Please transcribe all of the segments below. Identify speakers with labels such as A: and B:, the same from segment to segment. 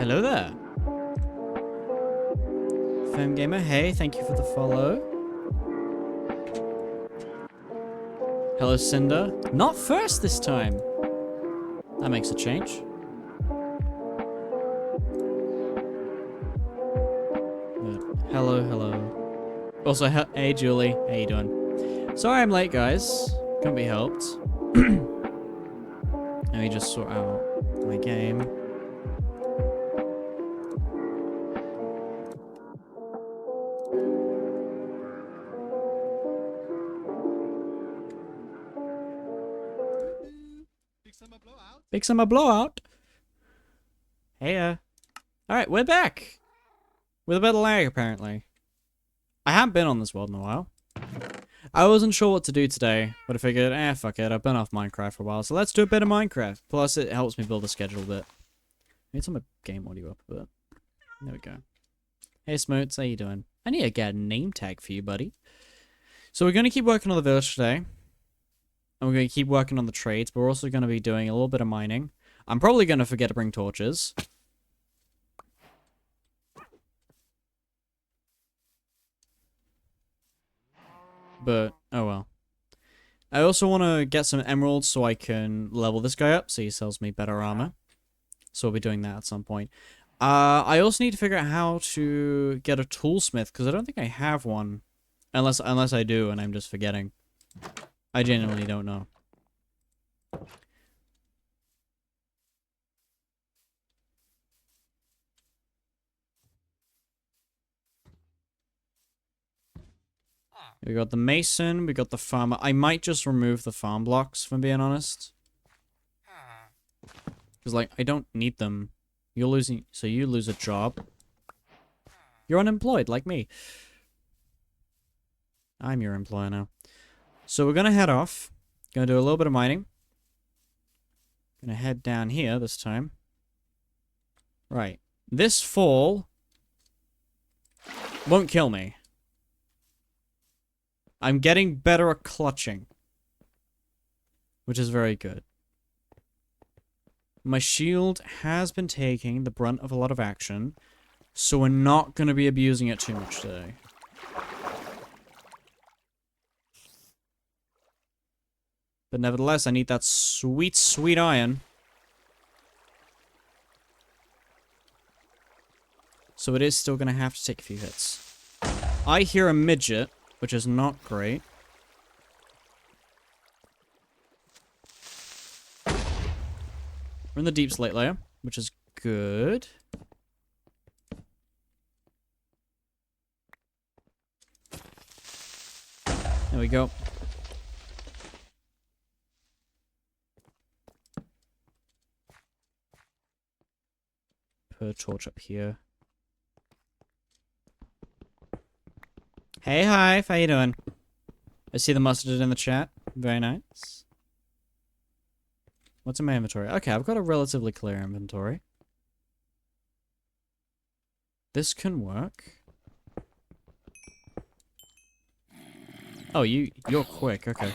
A: Hello there. Fem Gamer, hey, thank you for the follow. Hello, Cinder. Not first this time. That makes a change. But hello, hello. Also, hey, Julie. How you doing? Sorry I'm late, guys. Couldn't be helped. Let me just sort out my game. Big summer blowout. Hey, alright, we're back. With a bit of lag, apparently. I haven't been on this world in a while. I wasn't sure what to do today, but I figured, fuck it, I've been off Minecraft for a while, so let's do a bit of Minecraft. Plus, it helps me build a schedule a bit. Need some game audio up a bit. There we go. Hey, Smoots, how you doing? I need to get a name tag for you, buddy. So we're going to keep working on the village today. And we're going to keep working on the trades, but we're also going to be doing a little bit of mining. I'm probably going to forget to bring torches. But, oh well. I also want to get some emeralds so I can level this guy up so he sells me better armor. So we'll be doing that at some point. I also need to figure out how to get a toolsmith, because I don't think I have one. Unless I do and I'm just forgetting. I genuinely don't know. We got the mason, we got the farmer. I might just remove the farm blocks, if I'm being honest. Because, like, I don't need them. You're losing, so you lose a job. You're unemployed, like me. I'm your employer now. So we're gonna head off. Gonna do a little bit of mining. Gonna head down here this time. Right. This fall won't kill me. I'm getting better at clutching. Which is very good. My shield has been taking the brunt of a lot of action. So we're not going to be abusing it too much today. But nevertheless, I need that sweet, sweet iron. So it is still going to have to take a few hits. I hear a midget, which is not great. We're in the deep slate layer, which is good. There we go. Put a torch up here. Hey, Hive, how you doing? I see the mustard in the chat. Very nice. What's in my inventory? Okay, I've got a relatively clear inventory. This can work. Oh, you're quick, okay.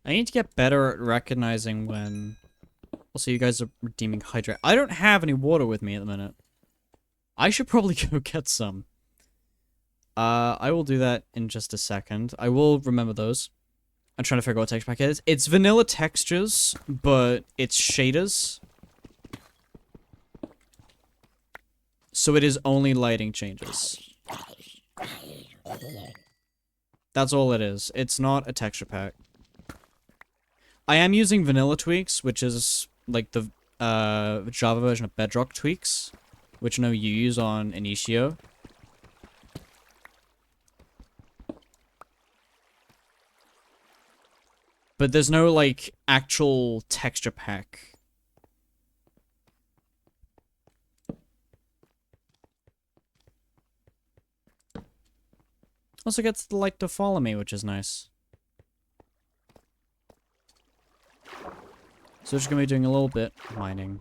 A: I need to get better at recognizing when... Also, you guys are redeeming hydrate. I don't have any water with me at the minute. I should probably go get some. I will do that in just a second. I will remember those. I'm trying to figure out what texture pack it is. It's vanilla textures, but it's shaders. So it is only lighting changes. That's all it is. It's not a texture pack. I am using vanilla tweaks, which is like the Java version of Bedrock tweaks, which I know you use on Initio. But there's no, like, actual texture pack. Also gets the light to follow me, which is nice. So we're just gonna be doing a little bit of mining.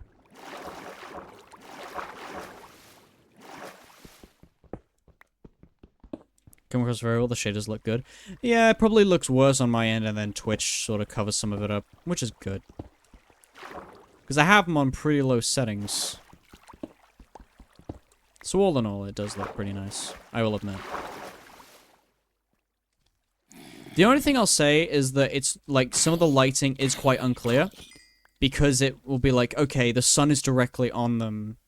A: Come across very well. The shaders look good. Yeah, it probably looks worse on my end, and then Twitch sort of covers some of it up, which is good. Because I have them on pretty low settings. So all in all, it does look pretty nice. I will admit. The only thing I'll say is that it's, like, some of the lighting is quite unclear. Because it will be like, okay, the sun is directly on them,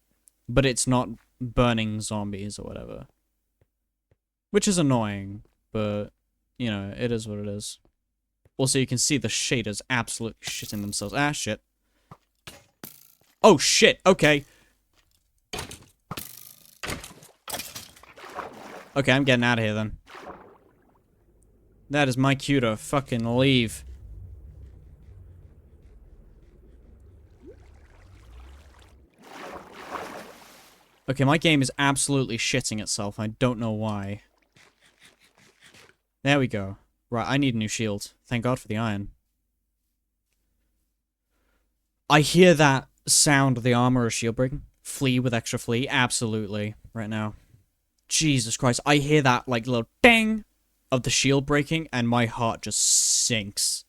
A: but it's not burning zombies or whatever. Which is annoying, but, you know, it is what it is. Also, you can see the shaders absolutely shitting themselves. Ah, shit. Oh, shit, okay. Okay, I'm getting out of here, then. That is my cue to fucking leave. Okay, my game is absolutely shitting itself. I don't know why. There we go. Right, I need a new shield. Thank God for the iron. I hear that sound of the armor or shield breaking. Flee with extra flee. Absolutely. Right now. Jesus Christ. I hear that, like, little ding of the shield breaking, and my heart just sinks.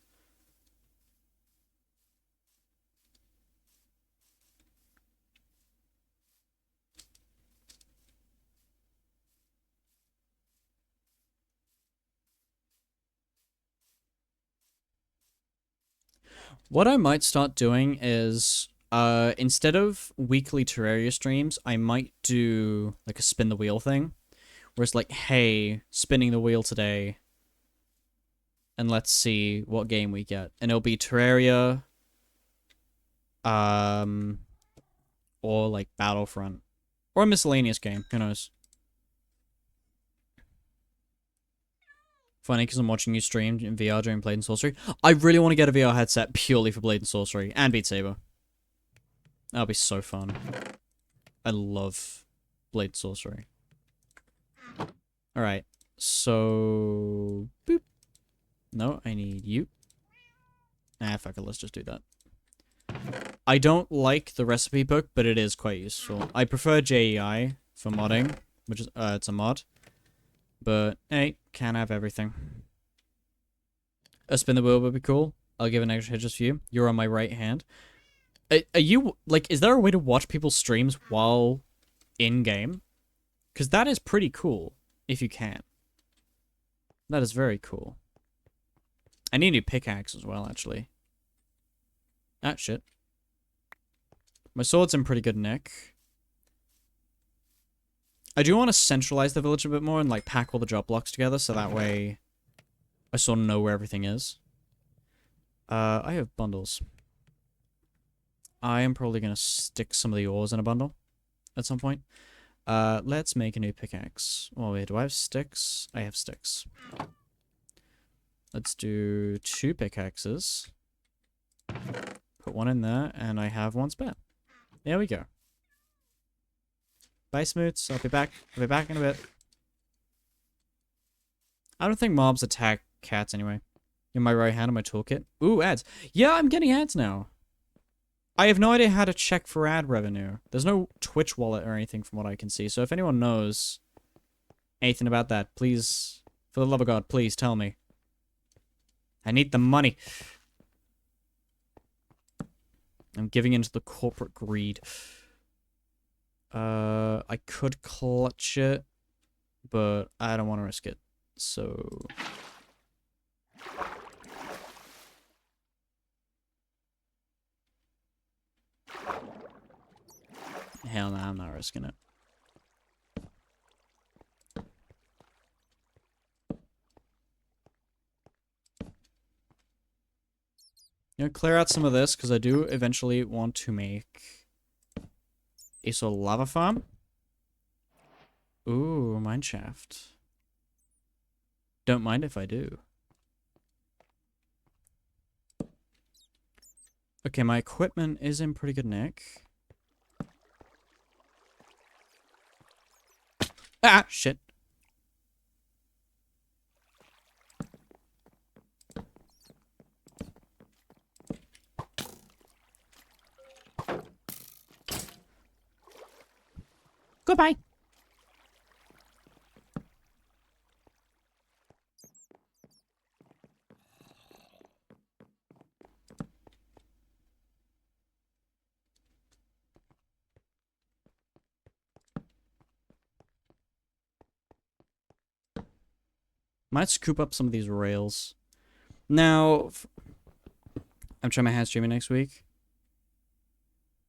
A: What I might start doing is, instead of weekly Terraria streams, I might do, like, a spin the wheel thing. Where it's like, hey, spinning the wheel today, and let's see what game we get. And it'll be Terraria, or, like, Battlefront. Or a miscellaneous game, who knows. Funny, because I'm watching you stream in VR during Blade and Sorcery. I really want to get a VR headset purely for Blade and Sorcery, and Beat Saber. That'll be so fun. I love Blade and Sorcery. Alright, so... boop. No, I need you. Ah, fuck it, let's just do that. I don't like the recipe book, but it is quite useful. I prefer JEI for modding, which is, it's a mod. But, hey, can't have everything. A spin the wheel would be cool. I'll give an extra hit just for you. You're on my right hand. Are you, like, is there a way to watch people's streams while in-game? Because that is pretty cool, if you can. That is very cool. I need a new pickaxe as well, actually. Ah, shit. My sword's in pretty good nick. I do want to centralize the village a bit more and, like, pack all the drop blocks together, so that way I sort of know where everything is. I have bundles. I am probably going to stick some of the ores in a bundle at some point. Let's make a new pickaxe. Oh, wait, do I have sticks? I have sticks. Let's do 2 pickaxes. Put one in there, and I have 1 spare. There we go. Bye, Smoots. I'll be back. I'll be back in a bit. I don't think mobs attack cats anyway. In my right hand on my toolkit. Ooh, ads. Yeah, I'm getting ads now. I have no idea how to check for ad revenue. There's no Twitch wallet or anything from what I can see. So if anyone knows anything about that, please, for the love of God, please tell me. I need the money. I'm giving into the corporate greed. I could clutch it, but I don't want to risk it. So... hell no, I'm not risking it. You know, clear out some of this, because I do eventually want to make a sort of lava farm. Ooh, mineshaft. Don't mind if I do. Okay, my equipment is in pretty good nick. Ah, shit. Goodbye. Might scoop up some of these rails. Now, I'm trying my hand streaming next week.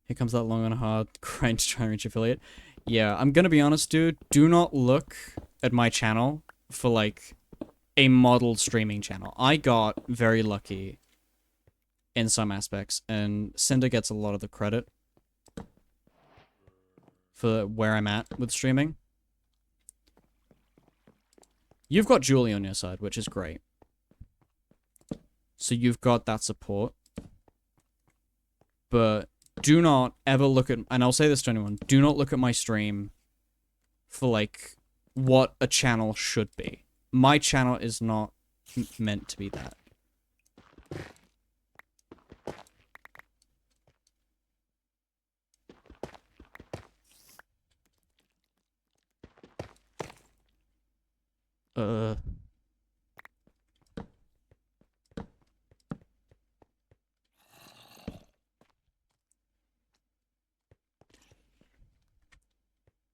A: Here comes that long and hard grind to try and reach affiliate. Yeah, I'm gonna be honest, dude. Do not look at my channel for, like, a model streaming channel. I got very lucky in some aspects, and Cinder gets a lot of the credit for where I'm at with streaming. You've got Julie on your side, which is great. So you've got that support. But do not ever look at, and I'll say this to anyone, do not look at my stream for, like, what a channel should be. My channel is not meant to be that.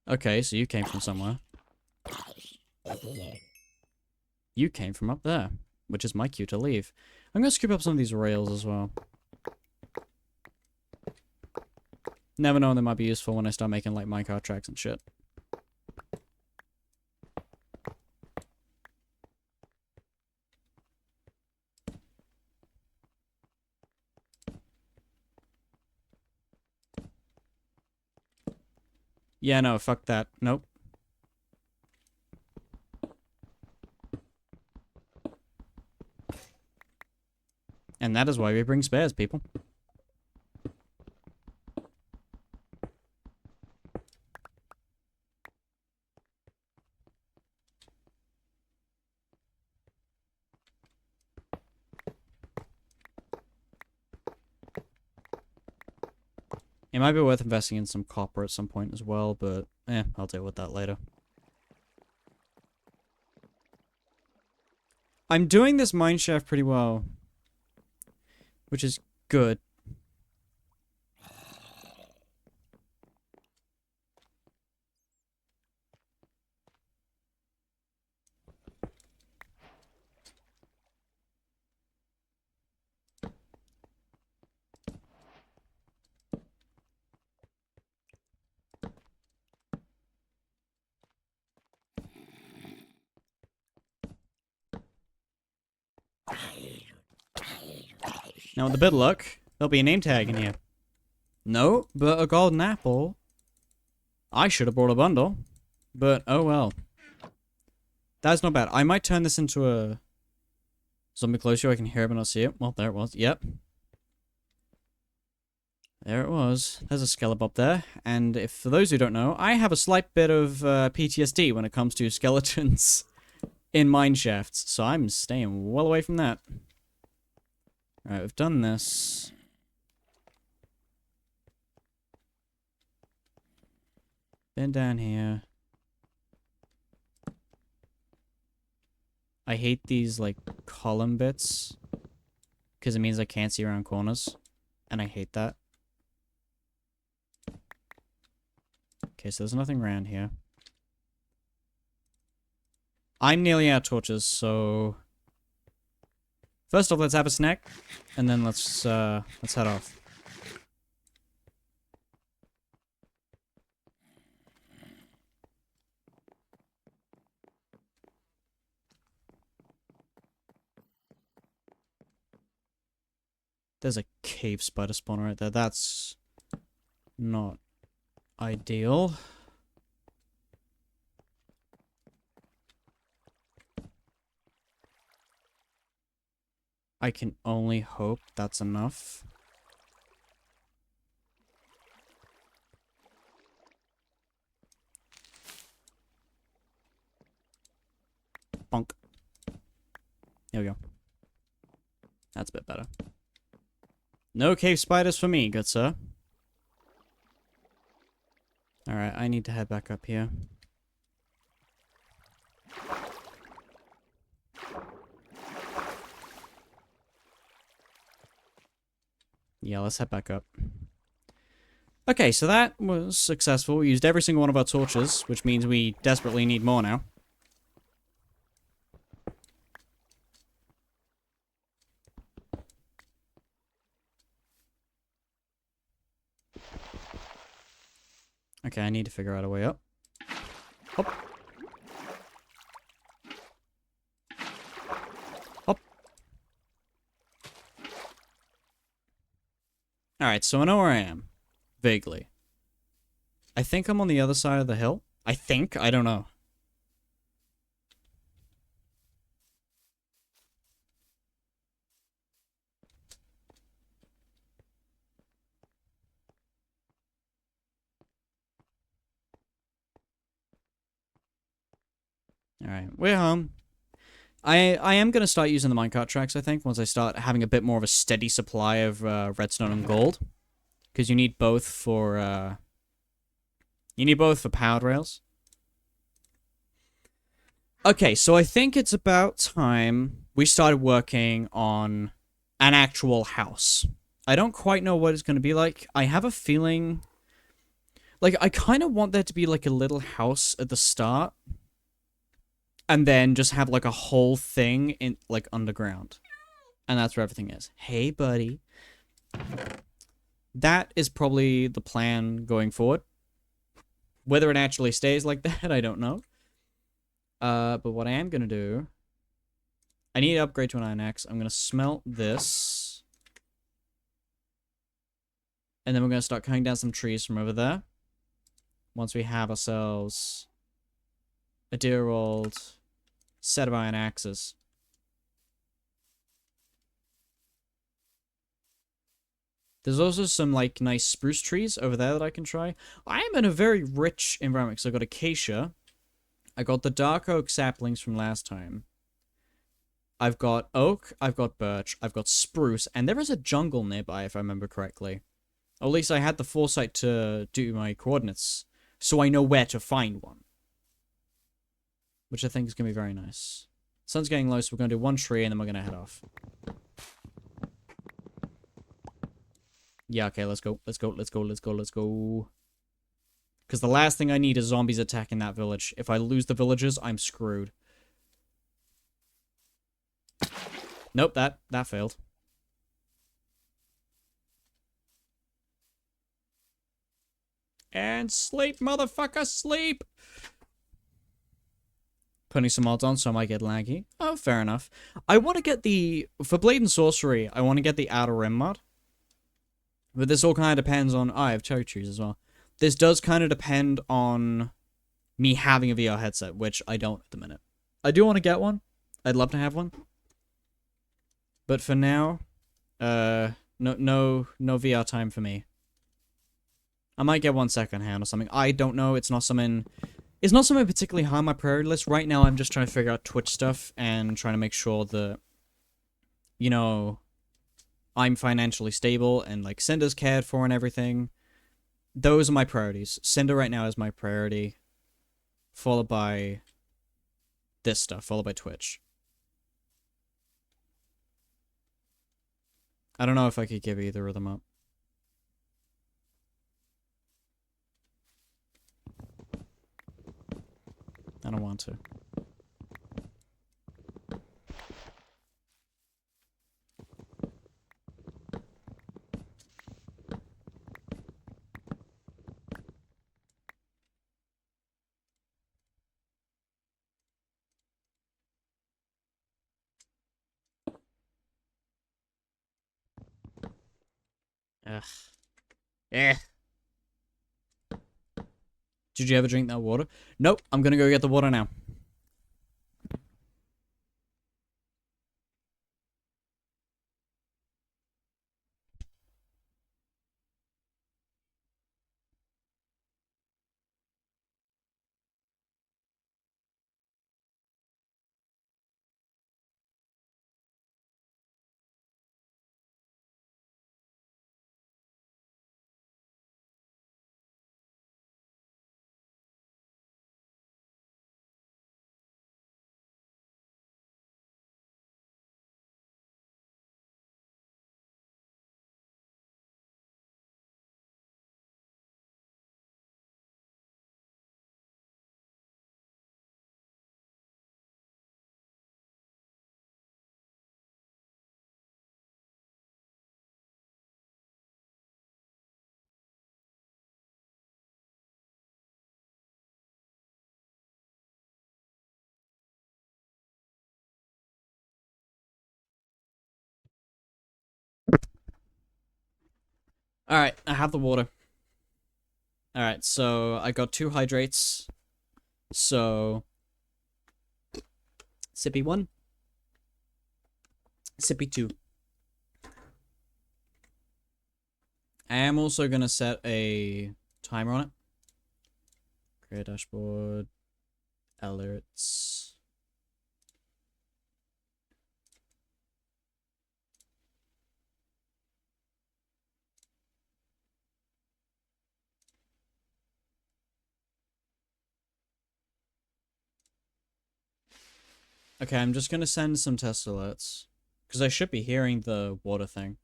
A: Okay, so you came from somewhere. You came from up there, which is my cue to leave. I'm gonna scoop up some of these rails as well. Never know, they might be useful when I start making, like, minecart tracks and shit. Yeah, no, fuck that. Nope. And that is why we bring spares, people. It might be worth investing in some copper at some point as well, but I'll deal with that later. I'm doing this mineshaft pretty well, which is good. Now, with a bit of luck, there'll be a name tag in here. No, but a golden apple. I should have brought a bundle, but oh well. That's not bad. I might turn this into a zombie closure. I can hear it but not see it. Well, there it was. Yep. There it was. There's a skeleton up there. And if, for those who don't know, I have a slight bit of PTSD when it comes to skeletons in mineshafts, so I'm staying well away from that. Alright, we've done this. Been down here. I hate these, like, column bits. Because it means I can't see around corners. And I hate that. Okay, so there's nothing around here. I'm nearly out of torches, so... First off, let's have a snack, and then let's head off. There's a cave spider spawner right there. That's not ideal. I can only hope that's enough. Bonk. There we go. That's a bit better. No cave spiders for me, good sir. Alright, I need to head back up here. Yeah, let's head back up. Okay, so that was successful. We used every single one of our torches, which means we desperately need more now. Okay, I need to figure out a way up. Hop. Hop. Alright, so I know where I am. Vaguely. I think I'm on the other side of the hill. I think. I don't know. Alright, we're home. I am going to start using the minecart tracks, I think, once I start having a bit more of a steady supply of redstone and gold. Because you need both for, powered rails. Okay, so I think it's about time we started working on an actual house. I don't quite know what it's going to be like. I have a feeling... Like, I kind of want there to be, like, a little house at the start. And then just have, like, a whole thing in, like, underground. And that's where everything is. Hey, buddy. That is probably the plan going forward. Whether it actually stays like that, I don't know. But what I am going to do... I need to upgrade to an iron axe. I'm going to smelt this. And then we're going to start cutting down some trees from over there. Once we have ourselves a dear old set of iron axes. There's also some, like, nice spruce trees over there that I can try. I am in a very rich environment, because I got acacia. I got the dark oak saplings from last time. I've got oak, I've got birch, I've got spruce, and there is a jungle nearby, if I remember correctly. Or at least I had the foresight to do my coordinates, so I know where to find one. Which I think is going to be very nice. Sun's getting low, so we're going to do one tree, and then we're going to head off. Yeah, okay, let's go. Let's go, let's go, let's go, let's go. Because the last thing I need is zombies attacking that village. If I lose the villagers, I'm screwed. Nope, that failed. And sleep, motherfucker, sleep! Putting some mods on so I might get laggy. Oh, fair enough. I want to get the... For Blade and Sorcery, I want to get the Outer Rim mod. But this all kind of depends on... Oh, I have cherry trees as well. This does kind of depend on me having a VR headset, which I don't at the minute. I do want to get one. I'd love to have one. But for now, no VR time for me. I might get one secondhand or something. I don't know. It's not something particularly high on my priority list. Right now, I'm just trying to figure out Twitch stuff and trying to make sure that, you know, I'm financially stable and, like, Cinder's cared for and everything. Those are my priorities. Cinder right now is my priority, followed by this stuff, followed by Twitch. I don't know if I could give either of them up. I don't want to. Ugh. Eh. Did you ever drink that water? Nope, I'm gonna go get the water now. Alright, I have the water. Alright, so I got 2 hydrates. So sippy 1. Sippy 2. I am also gonna set a timer on it. Create dashboard. Alerts. Okay, I'm just gonna send some test alerts. Because I should be hearing the water thing.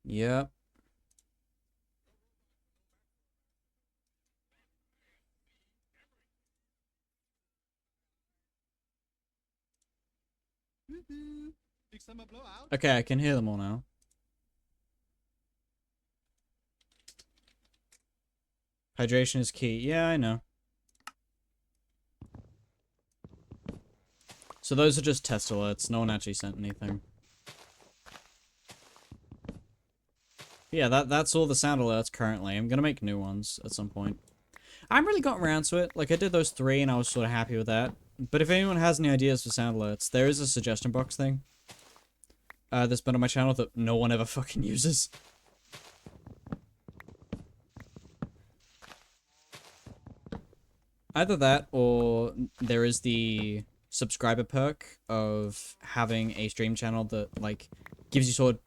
A: Yep. Okay, I can hear them all now. Hydration is key. Yeah, I know. So those are just test alerts. No one actually sent anything. Yeah, that's all the sound alerts currently. I'm gonna make new ones at some point. I haven't really gotten around to it. Like, I did those 3 and I was sort of happy with that. But if anyone has any ideas for sound alerts, there is a suggestion box thing. That's been on my channel that no one ever fucking uses. Either that, or there is the subscriber perk of having a stream channel that, like, gives you sort of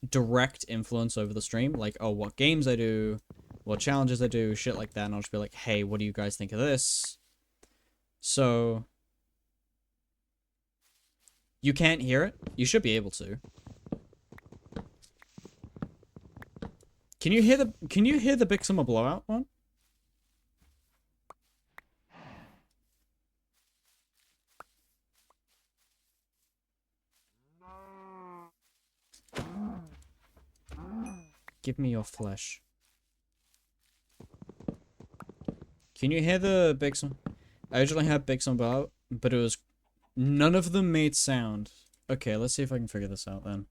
A: direct influence over the stream. Like, oh, what games I do, what challenges I do, shit like that. And I'll just be like, hey, what do you guys think of this? So you can't hear it? You should be able to. Can you hear the Big Summer Blowout one? Give me your flesh. Can you hear the Big Summer? I originally had Big Summer Blowout, but it was none of them made sound. Okay, let's see if I can figure this out then.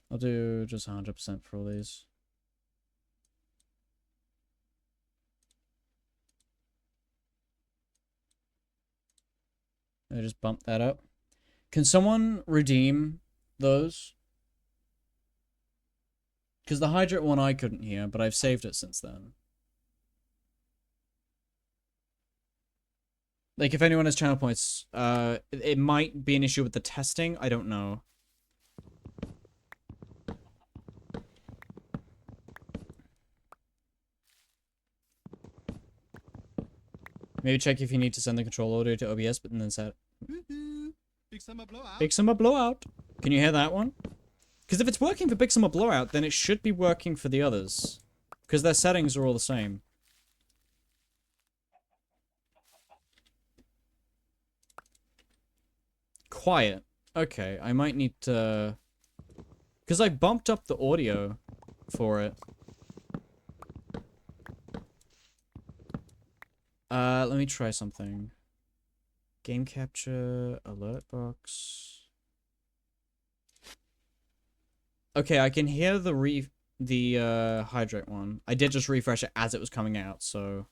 A: I'll do just 100% for all these. I just bump that up. Can someone redeem those? Because the hydrate one I couldn't hear, but I've saved it since then. Like, if anyone has channel points, it might be an issue with the testing. I don't know. Maybe check if you need to send the control audio to OBS, but then set.
B: Big Summer Blowout.
A: Big Summer Blowout. Can you hear that one? Because if it's working for Big Summer Blowout, then it should be working for the others. Because their settings are all the same. Quiet. Okay, I might need to... Because I bumped up the audio for it. Let me try something. Game capture, alert box. Okay, I can hear the hydrate one. I did just refresh it as it was coming out, so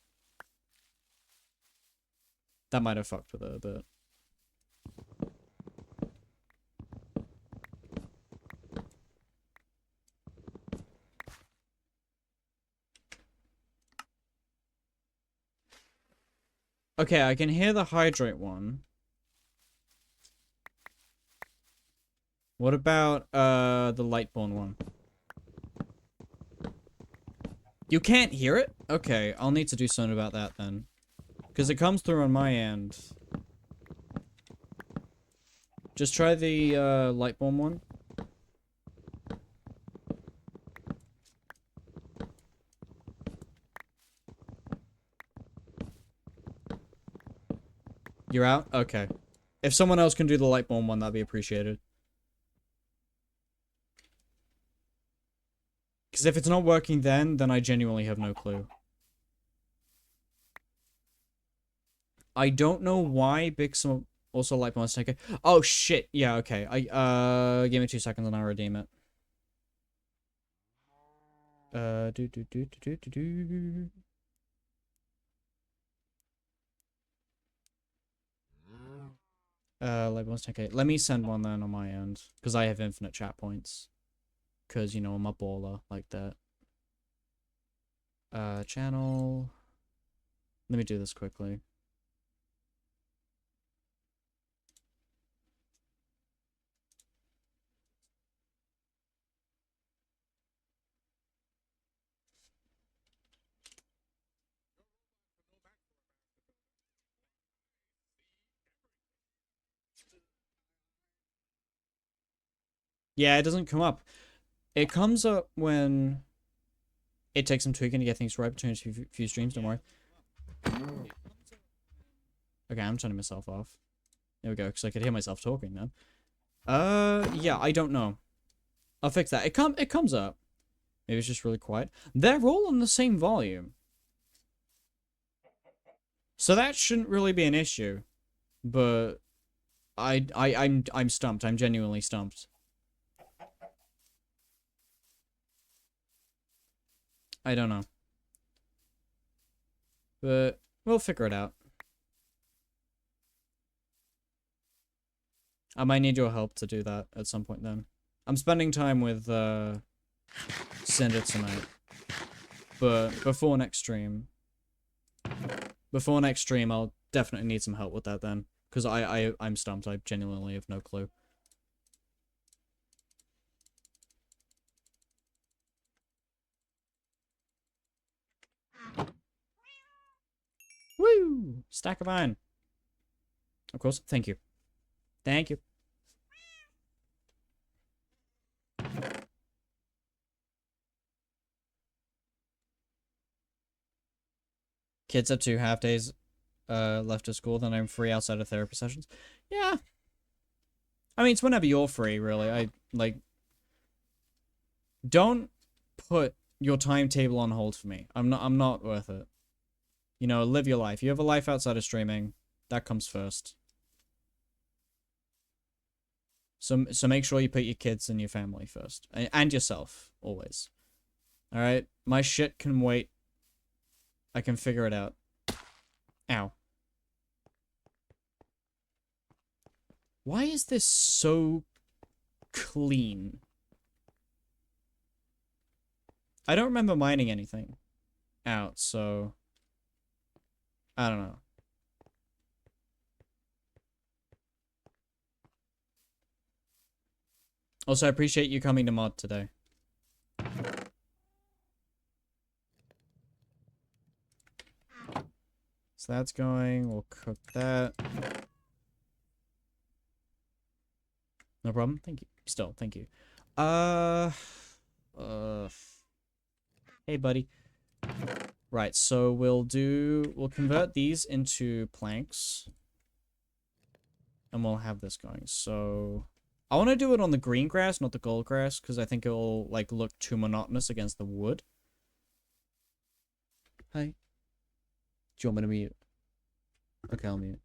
A: that might have fucked with it a bit. Okay, I can hear the hydrate one. What about the Lightborn one? You can't hear it? Okay, I'll need to do something about that then. Because it comes through on my end. Just try the Lightborn one. You're out? Okay. If someone else can do the Lightborn one, that'd be appreciated. Because if it's not working then I genuinely have no clue. I don't know why Big Summer... Also, like monster. Okay. Oh shit. Yeah. Okay. Give me 2 seconds and I'll redeem it. Do do do do do do. Like monster. Okay. Let me send one then on my end because I have infinite chat points. Because you know I'm a baller like that. Channel. Let me do this quickly. Yeah, it doesn't come up. It comes up when it takes some tweaking to get things right between a few streams, don't worry. Okay, I'm turning myself off. There we go, because I could hear myself talking then. Yeah, I don't know. I'll fix that. It comes up. Maybe it's just really quiet. They're all on the same volume. So that shouldn't really be an issue. But I'm stumped. I'm genuinely stumped. I don't know. But we'll figure it out. I might need your help to do that at some point then. I'm spending time with Cinder tonight. But before next stream, I'll definitely need some help with that then. Because I'm stumped. I genuinely have no clue. Woo! Stack of iron. Of course. Thank you. Thank you. Kids have 2 half days left of school, then I'm free outside of therapy sessions. Yeah. I mean, it's whenever you're free, really. Don't put your timetable on hold for me. I'm not worth it. You know, live your life. You have a life outside of streaming. That comes first. So make sure you put your kids and your family first. And yourself, always. Alright? My shit can wait. I can figure it out. Ow. Why is this so clean? I don't remember mining anything out, so I don't know. Also, I appreciate you coming to mod today. So that's going. We'll cook that. No problem. Thank you. Still, thank you. Hey, buddy. Right, so we'll convert these into planks. And we'll have this going. So I want to do it on the green grass, not the gold grass, because I think it'll like look too monotonous against the wood. Hi. Do you want me to mute? Okay, I'll mute.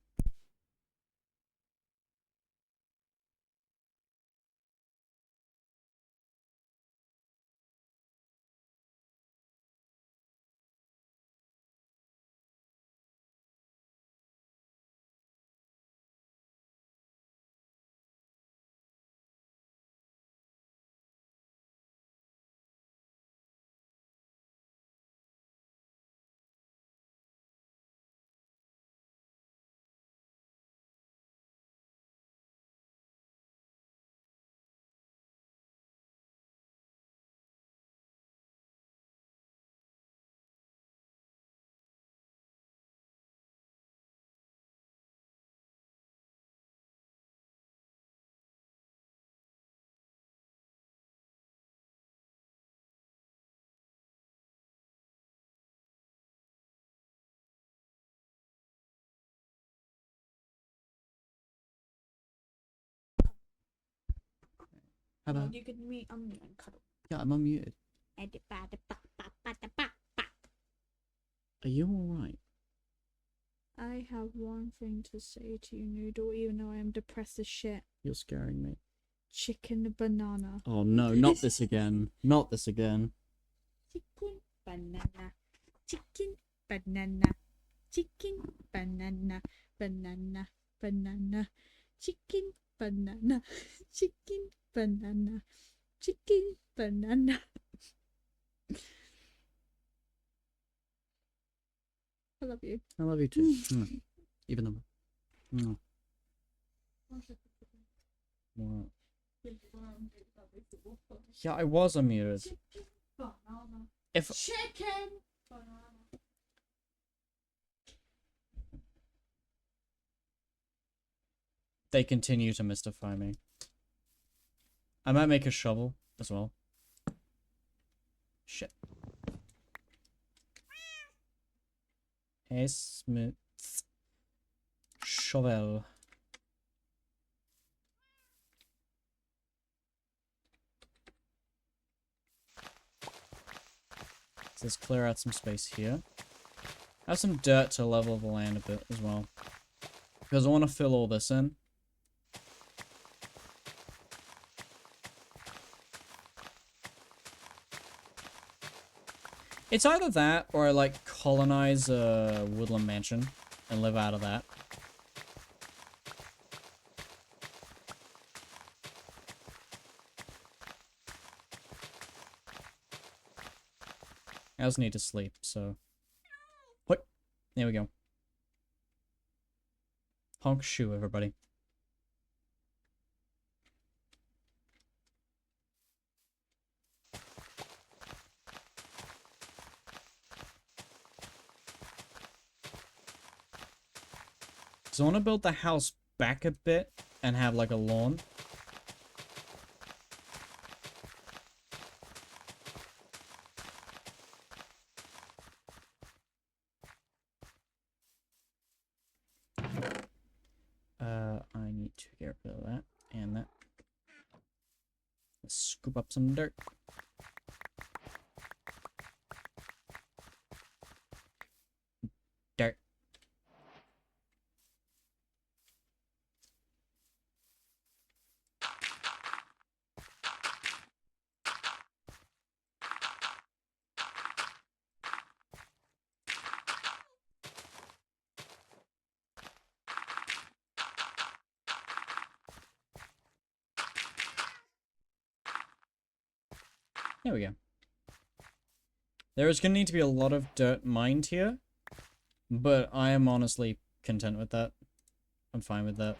A: How about?
C: You can mute unmute and cuddle.
A: Yeah, I'm unmuted. Are you alright?
C: I have one thing to say to you, Noodle, even though I am depressed as shit.
A: You're scaring me.
C: Chicken banana.
A: Oh no, not this again. Not this again.
C: Chicken banana. Chicken banana. Chicken banana. Banana. Banana. Chicken banana. Chicken banana. Chicken banana. I love you.
A: I love you too. Even though. What? Yeah, I was unmuted. If
C: Chicken banana.
A: they continue to mystify me, I might make a shovel as well. Shit. Hey, Smith. Shovel. So let's clear out some space here. Have some dirt to level the land a bit as well. Because I want to fill all this in. It's either that or I like colonize a woodland mansion and live out of that. I also need to sleep, so. What? There we go. Honk shoe, everybody. So I want to build the house back a bit and have like a lawn. I need to get rid of that and that. Let's scoop up some dirt. Dirt. There we go. There is going to need to be a lot of dirt mined here, but I am honestly content with that. I'm fine with that.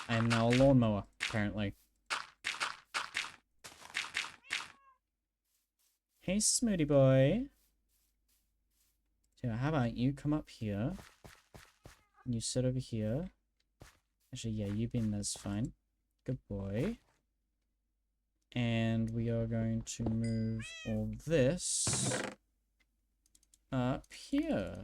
A: I am now a lawnmower, apparently. Hey, Smoothie Boy. So how about you come up here? And you sit over here. Actually, yeah, you being there's fine. Good boy. And we are going to move all this up here.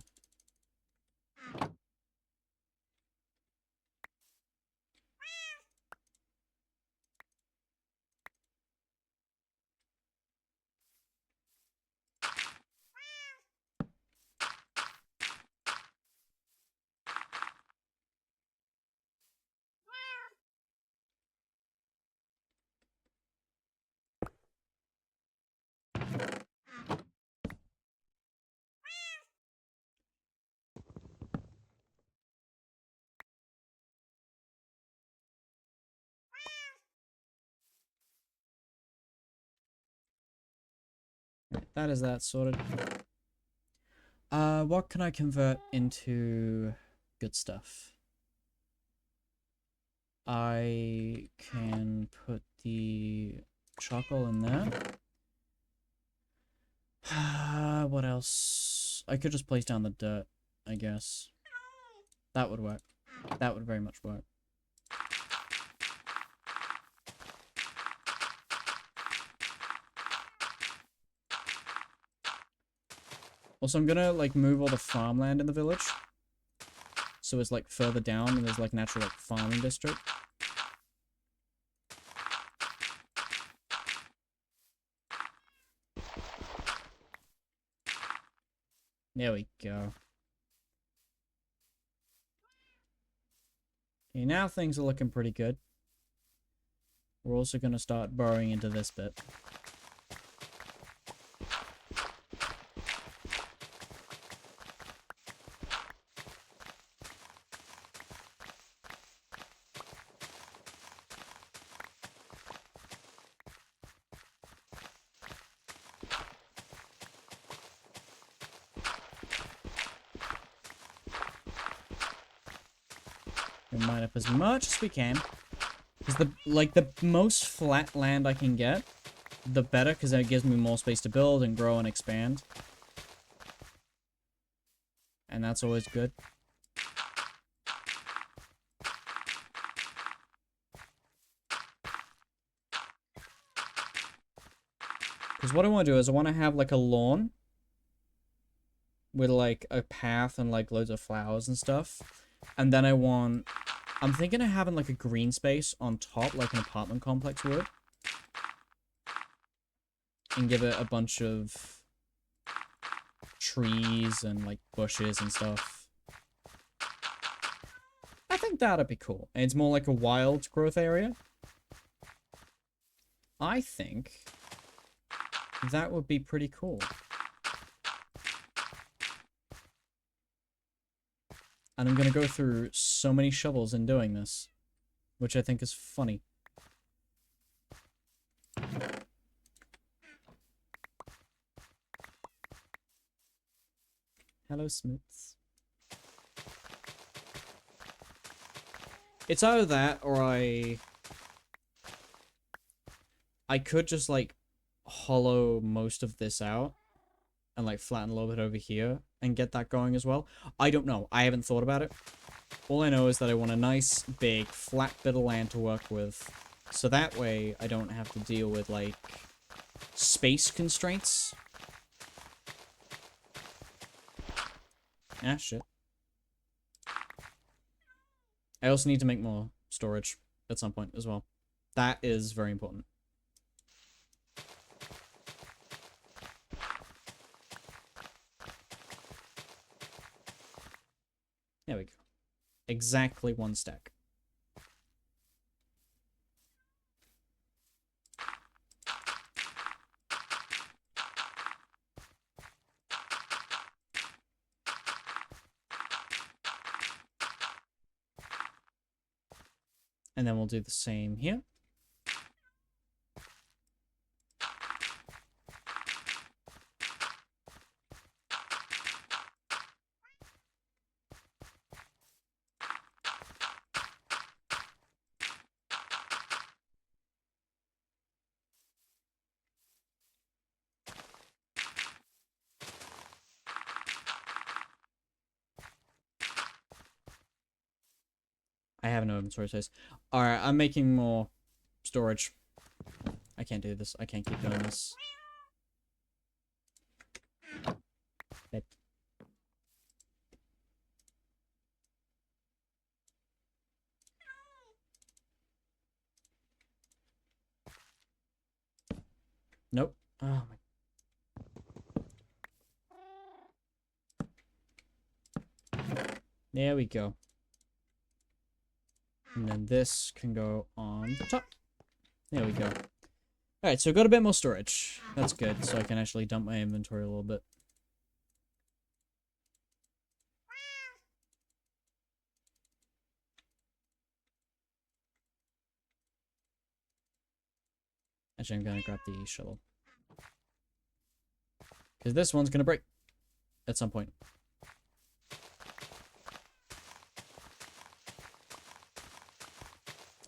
A: That is that sorted. What can I convert into good stuff? I can put the charcoal in there. What else? I could just place down the dirt, I guess. That would work. That would very much work. Also, I'm gonna, like, move all the farmland in the village. So it's, like, further down and there's, like, natural, like, farming district. There we go. Okay, now things are looking pretty good. We're also gonna start burrowing into this bit. We'll mine up as much as we can. Because the most flat land I can get, the better, because that gives me more space to build and grow and expand. And that's always good. Because what I want to do is I want to have like a lawn with like a path and like loads of flowers and stuff. And then I'm thinking of having like a green space on top, like an apartment complex would. And give it a bunch of trees and like bushes and stuff. I think that'd be cool. And it's more like a wild growth area. I think that would be pretty cool. And I'm gonna go through so many shovels in doing this, which I think is funny. Hello, Smiths. It's either that or I could just like hollow most of this out and like flatten a little bit over here and get that going as well. I don't know. I haven't thought about it. All I know is that I want a nice big flat bit of land to work with, so that way I don't have to deal with like space constraints. Ah, shit. I also need to make more storage at some point as well. That is very important. There we go. Exactly one stack. And then we'll do the same here. I have no inventory space. Alright, I'm making more storage. I can't do this. I can't keep doing this. Bed. Nope. Oh my. There we go. And then this can go on the top. There we go. Alright, so got a bit more storage. That's good, so I can actually dump my inventory a little bit. Actually, I'm gonna grab the shovel. Because this one's gonna break at some point.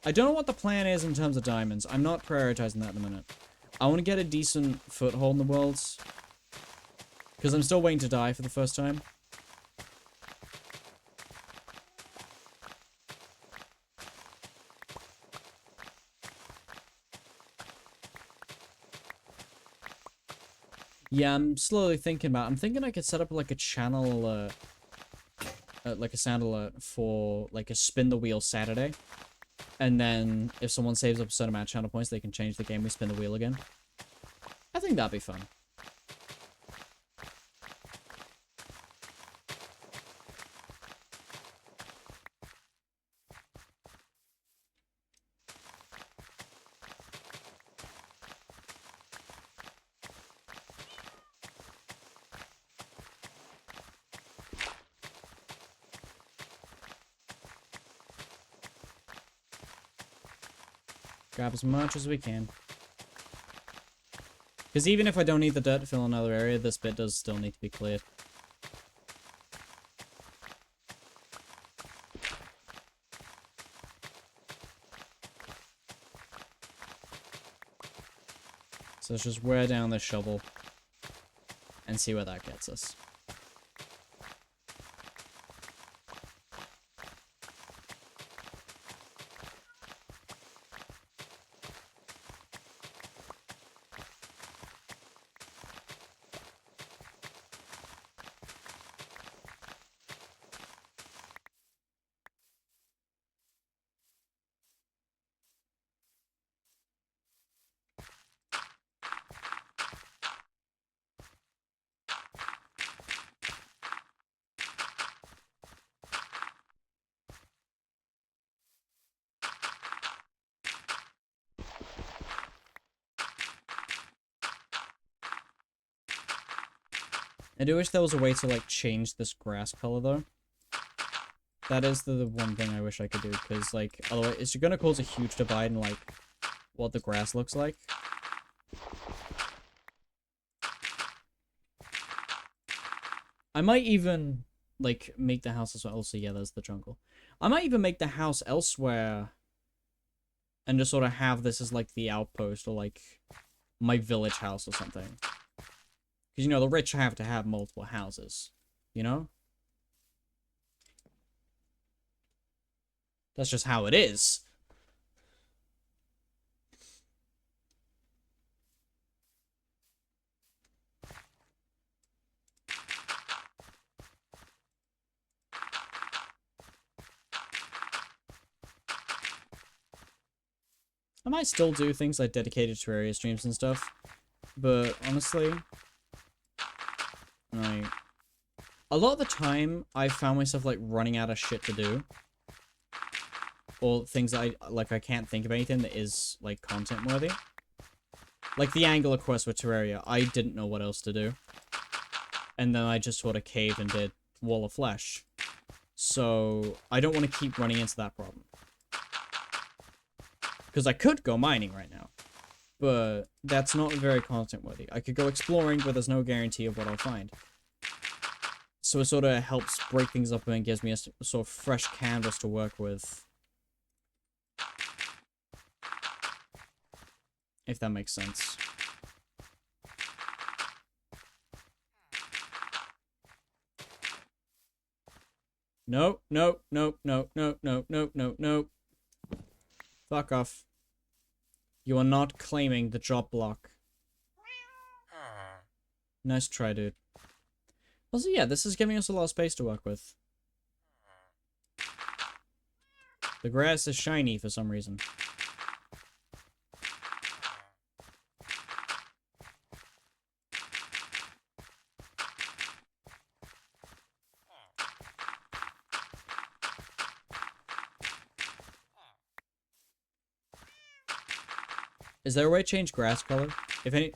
A: I don't know what the plan is in terms of diamonds. I'm not prioritizing that in a minute. I want to get a decent foothold in the worlds. Because I'm still waiting to die for the first time. Yeah, I'm slowly thinking about it. I'm thinking I could set up like a channel, like a sound alert for like a spin the wheel Saturday. And then if someone saves up a certain amount of channel points, they can change the game, we spin the wheel again. I think that'd be fun. Grab as much as we can. Because even if I don't need the dirt to fill another area, this bit does still need to be cleared. So let's just wear down this shovel and see where that gets us. I do wish there was a way to, like, change this grass color, though. That is the one thing I wish I could do, because, like, otherwise it's gonna cause a huge divide in, like, what the grass looks like. I might even, like, make the house as well. Also, yeah, there's the jungle. I might even make the house elsewhere and just sort of have this as, like, the outpost or, like, my village house or something. Because, you know, the rich have to have multiple houses, you know? That's just how it is. I might still do things like dedicated Terraria streams and stuff, but honestly, like, a lot of the time, I found myself, like, running out of shit to do. Or things that I can't think of anything that is, like, content-worthy. Like the Angular quest with Terraria, I didn't know what else to do. And then I just sort of caved and did Wall of Flesh. So, I don't want to keep running into that problem. Because I could go mining right now. But that's not very content-worthy. I could go exploring, but there's no guarantee of what I'll find. So it sort of helps break things up and gives me a sort of fresh canvas to work with. If that makes sense. No, no, no, no, no, no, no, no, no. Fuck off. You are not claiming the drop block. Nice try, dude. Also, yeah, this is giving us a lot of space to work with. The grass is shiny for some reason. Is there a way to change grass color? If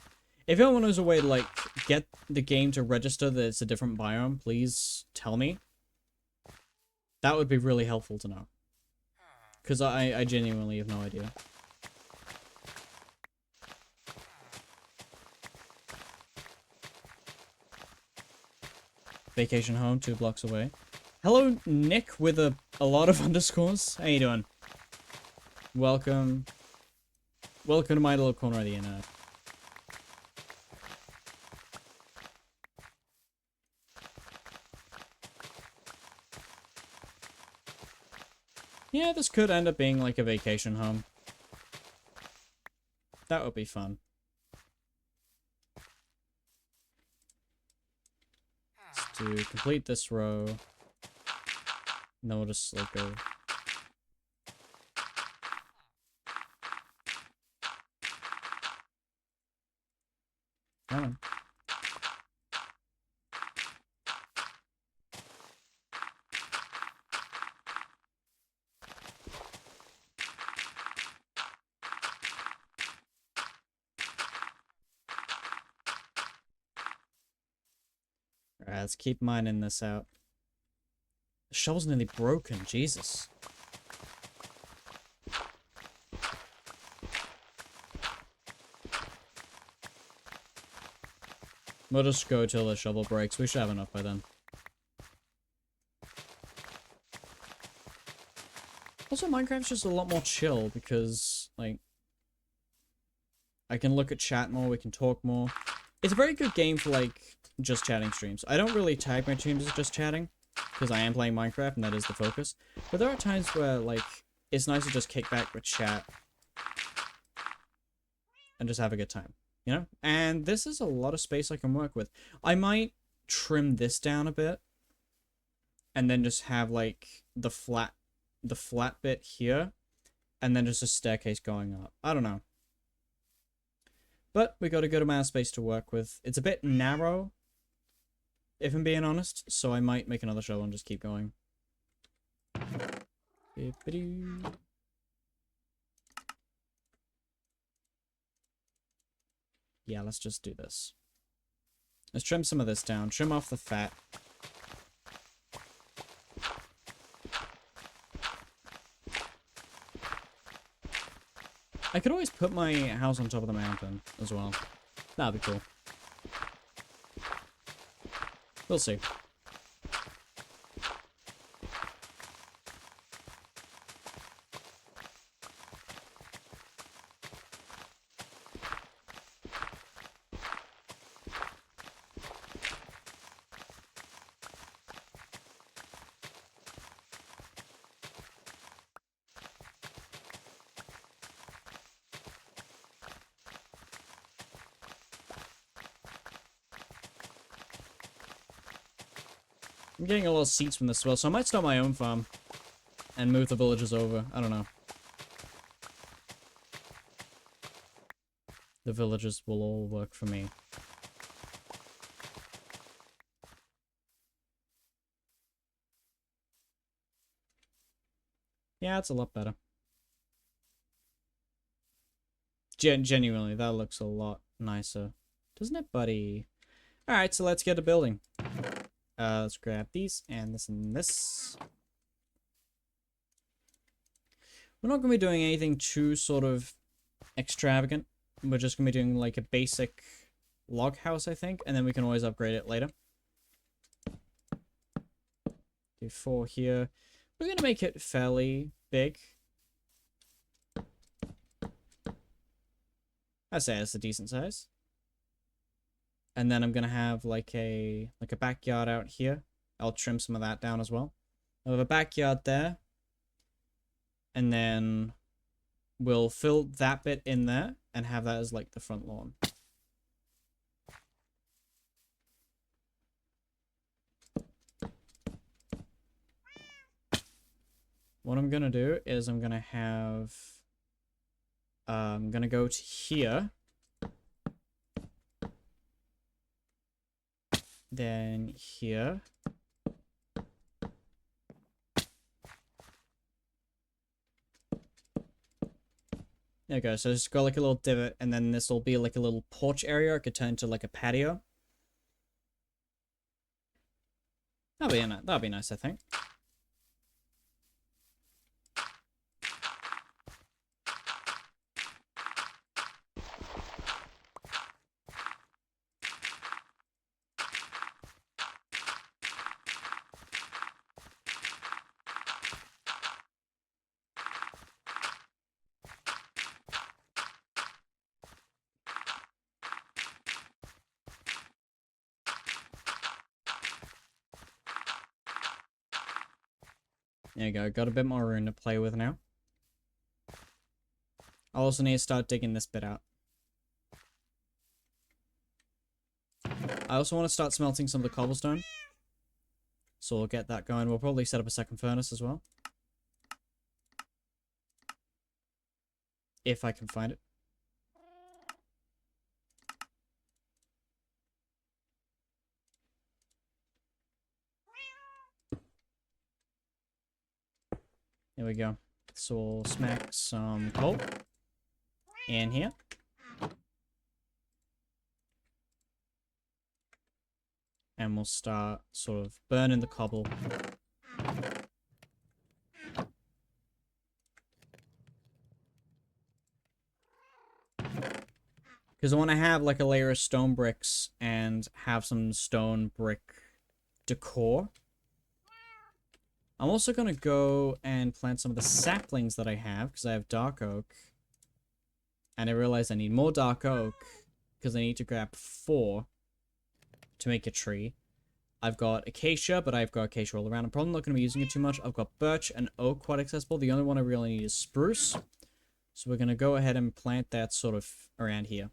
A: anyone knows a way to, like, get the game to register that it's a different biome, please tell me. That would be really helpful to know. Because I genuinely have no idea. Vacation home, 2 blocks away. Hello, Nick, with a lot of underscores. How you doing? Welcome. Welcome to my little corner of the internet. Yeah, this could end up being like a vacation home. That would be fun. to complete this row. And then we'll just like go. Come on. Alright, let's keep mining this out. The shovel's nearly broken, Jesus. We'll just go till the shovel breaks. We should have enough by then. Also, Minecraft's just a lot more chill because, like, I can look at chat more, we can talk more. It's a very good game for, like, just chatting streams. I don't really tag my streams as just chatting, because I am playing Minecraft and that is the focus. But there are times where, like, it's nice to just kick back with chat and just have a good time, you know? And this is a lot of space I can work with. I might trim this down a bit and then just have, like, the flat bit here and then just a staircase going up. I don't know. But we got a good amount of space to work with. It's a bit narrow, if I'm being honest, so I might make another shovel and just keep going. Yeah, let's just do this. Let's trim some of this down. Trim off the fat. I could always put my house on top of the mountain as well. That'd be cool. We'll see. I'm getting a lot of seeds from this as well, so I might start my own farm and move the villagers over. I don't know. The villagers will all work for me. Yeah, it's a lot better. Genuinely, that looks a lot nicer. Doesn't it, buddy? Alright, so let's get a building. Let's grab these and this and this. We're not going to be doing anything too sort of extravagant. We're just going to be doing like a basic log house, I think, and then we can always upgrade it later. Do 4 here. We're going to make it fairly big. I'd say it's a decent size. And then I'm gonna have like a backyard out here. I'll trim some of that down as well. I'll have a backyard there. And then we'll fill that bit in there and have that as like the front lawn. What I'm gonna do is I'm gonna have I'm gonna go to here. Then here. There we go. So it's got like a little divot, and then this will be like a little porch area. It could turn into like a patio. That'll be nice, I think. There you go, got a bit more room to play with now. I also need to start digging this bit out. I also want to start smelting some of the cobblestone, So we'll get that going. We'll probably set up a second furnace as well. If I can find it. There we go. So we'll smack some coal in here. And we'll start sort of burning the cobble. Because I want to have like a layer of stone bricks and have some stone brick decor. I'm also going to go and plant some of the saplings that I have because I have dark oak. And I realized I need more dark oak because I need to grab 4 to make a tree. I've got acacia, but I've got acacia all around. I'm probably not going to be using it too much. I've got birch and oak quite accessible. The only one I really need is spruce. So we're going to go ahead and plant that sort of around here.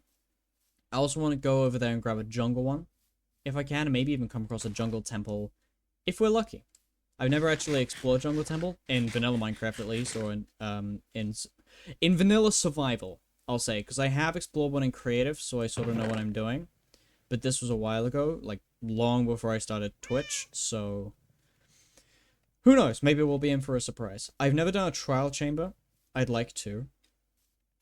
A: I also want to go over there and grab a jungle one, if I can, and maybe even come across a jungle temple, if we're lucky. I've never actually explored jungle temple, in vanilla Minecraft at least, or in vanilla survival, I'll say, because I have explored one in creative, so I sort of know what I'm doing. But this was a while ago, like, long before I started Twitch, so who knows, maybe we'll be in for a surprise. I've never done a trial chamber. I'd like to.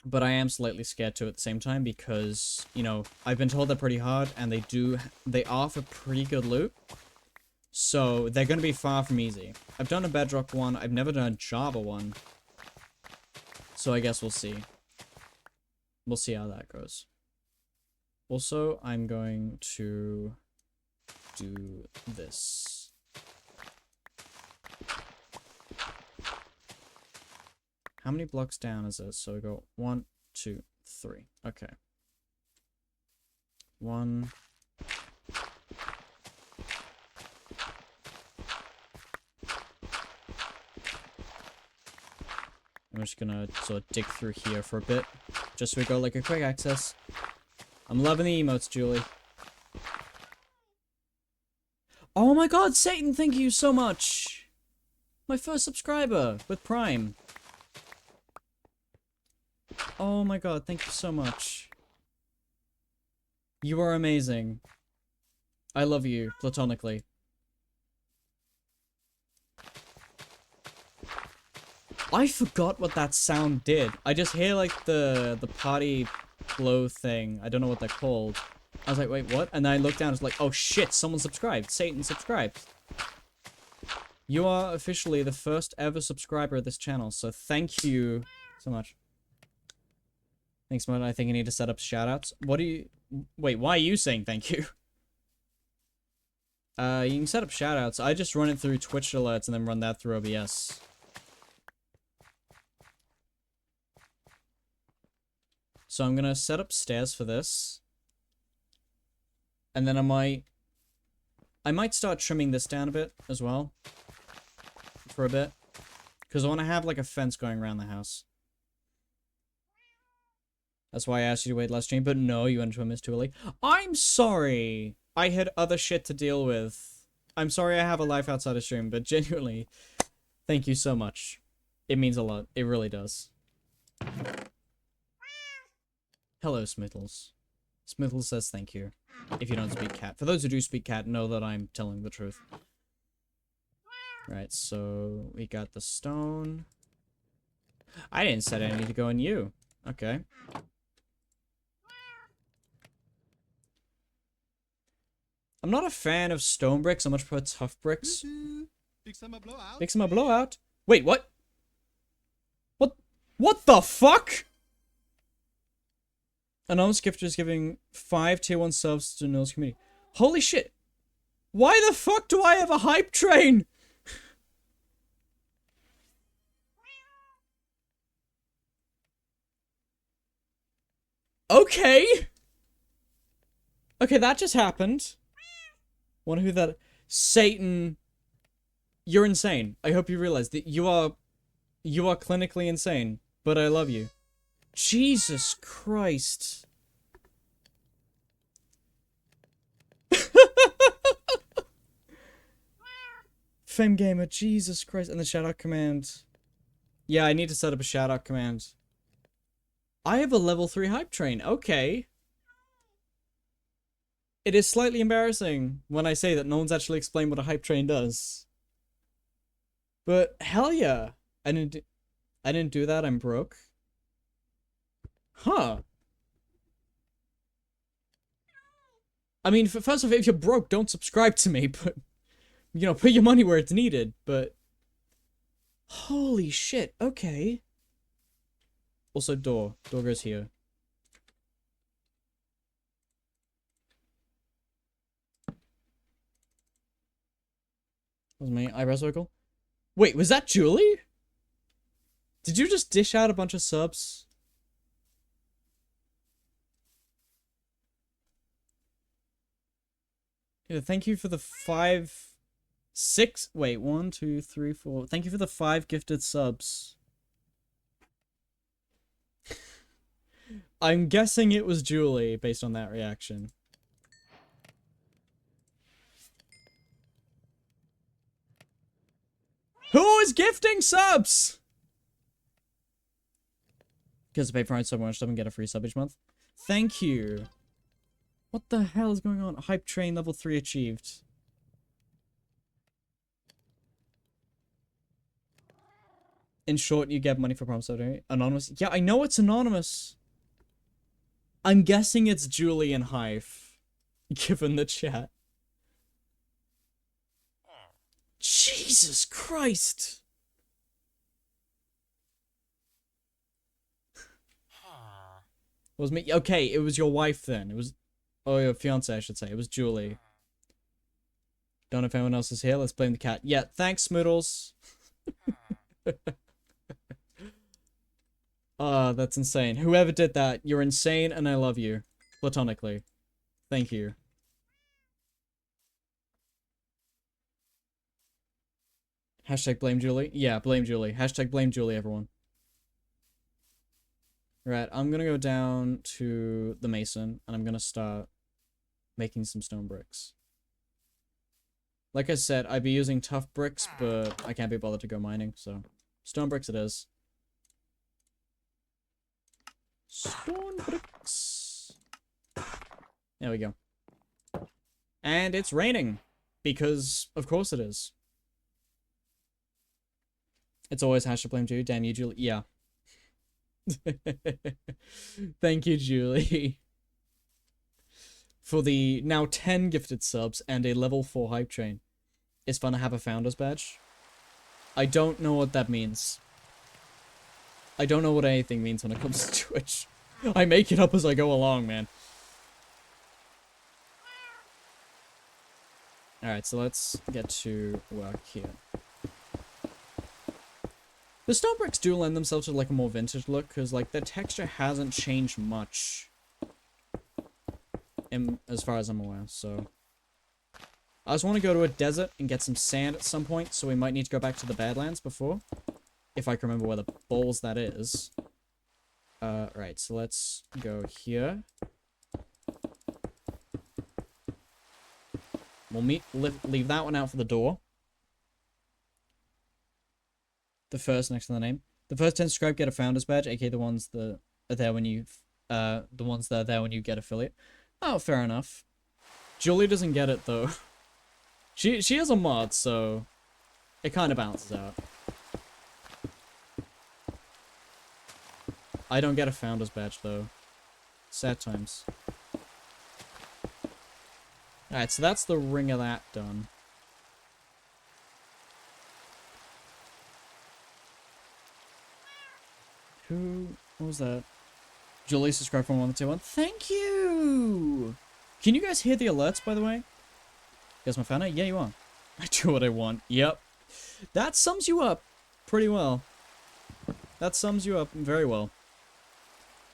A: But I am slightly scared to at the same time because, you know, I've been told they're pretty hard and they offer pretty good loot. So they're going to be far from easy. I've done a bedrock one. I've never done a Java one. So I guess we'll see. We'll see how that goes. Also, I'm going to do this. How many blocks down is it? So we go 1, 2, 3. Okay. 1. I'm just gonna sort of dig through here for a bit. Just so we go like a quick access. I'm loving the emotes, Julie. Oh my god, Satan, thank you so much! My first subscriber with Prime. Oh my god, thank you so much. You are amazing. I love you, platonically. I forgot what that sound did. I just hear like the party blow thing. I don't know what they're called. I was like, wait, what? And then I looked down, it's like, oh shit, someone subscribed. Satan subscribed. You are officially the first ever subscriber of this channel, so thank you so much. Thanks, Mod. I think I need to set up shoutouts. What do you... Wait, why are you saying thank you? You can set up shoutouts. I just run it through Twitch alerts and then run that through OBS. So I'm gonna set up stairs for this. And then I might start trimming this down a bit as well. For a bit. Because I want to have like a fence going around the house. That's why I asked you to wait last stream, but no, you went to a miss too early. I'm sorry! I had other shit to deal with. I'm sorry I have a life outside of stream, but genuinely, thank you so much. It means a lot. It really does. Hello, Smittles. Smittles says thank you. If you don't speak cat. For those who do speak cat, know that I'm telling the truth. Right, so we got the stone. I didn't set any to go in you. Okay. I'm not a fan of stone bricks. I much prefer tough bricks.
B: Big Summer Blowout.
A: Big Summer Blowout. Wait, what? What the fuck? Anonymous Gifter is giving 5 tier 1 subs to Nils community. Holy shit. Why the fuck do I have a hype train? Okay. Okay, that just happened. Wonder who that... Satan. You're insane. I hope you realize that you are clinically insane, but I love you. Jesus Christ. Fem Gamer, Jesus Christ. And the shout-out command. Yeah, I need to set up a shout-out command. I have a level 3 hype train. Okay. It is slightly embarrassing when I say that no one's actually explained what a hype train does. But hell yeah. I didn't do that. I'm broke. Huh. I mean, first of all, if you're broke, don't subscribe to me, but, you know, put your money where it's needed, but... Holy shit, okay. Also, door. Door goes here. That was my eyebrow circle. Wait, was that Julie? Did you just dish out a bunch of subs? Yeah, thank you for the 1, 2, 3, 4. Thank you for the 5 gifted subs. I'm guessing it was Julie based on that reaction. Who is gifting subs? Because the Patreon so much doesn't get a free sub each month. Thank you. What the hell is going on? Hype train level 3 achieved. In short, you get money for promise surgery. Anonymous. Yeah, I know it's anonymous. I'm guessing it's Julie and Hive. Given the chat. Jesus Christ. It was me. Okay, it was your wife then. It was... Oh, your fiance, I should say. It was Julie. Don't know if anyone else is here. Let's blame the cat. Yeah, thanks, Smoodles. That's insane. Whoever did that, you're insane and I love you. Platonically. Thank you. Hashtag blame Julie. Yeah, blame Julie. Hashtag blame Julie, everyone. Right, I'm gonna go down to the mason and I'm gonna start making some stone bricks. Like I said, I'd be using tough bricks, but I can't be bothered to go mining, so stone bricks it is. Stone bricks. There we go. And it's raining. Because, of course it is. It's always hashtag blame Julie. Damn you, Julie. Yeah. Thank you, Julie. For the now 10 gifted subs and a level 4 hype train. It's fun to have a founder's badge. I don't know what that means. I don't know what anything means when it comes to Twitch. I make it up as I go along, man. Alright, so let's get to work here. The stone bricks do lend themselves to like a more vintage look, because like their texture hasn't changed much. As far as I'm aware, so... I just want to go to a desert and get some sand at some point, so we might need to go back to the Badlands before. If I can remember where the balls that is. Right, so let's go here. We'll leave that one out for the door. The first next to the name. The first 10 subscribe get a founder's badge, aka the ones that are there when you, the ones that are there when you get affiliate. Oh, fair enough. Julie doesn't get it though. She has a mod, so it kind of balances out. I don't get a founder's badge though. Sad times. Alright, so that's the ring of that done. What was that? Julie subscribed from 121. Thank you! Can you guys hear the alerts, by the way? You guys my fan? Yeah, you are. I do what I want. Yep. That sums you up pretty well. That sums you up very well.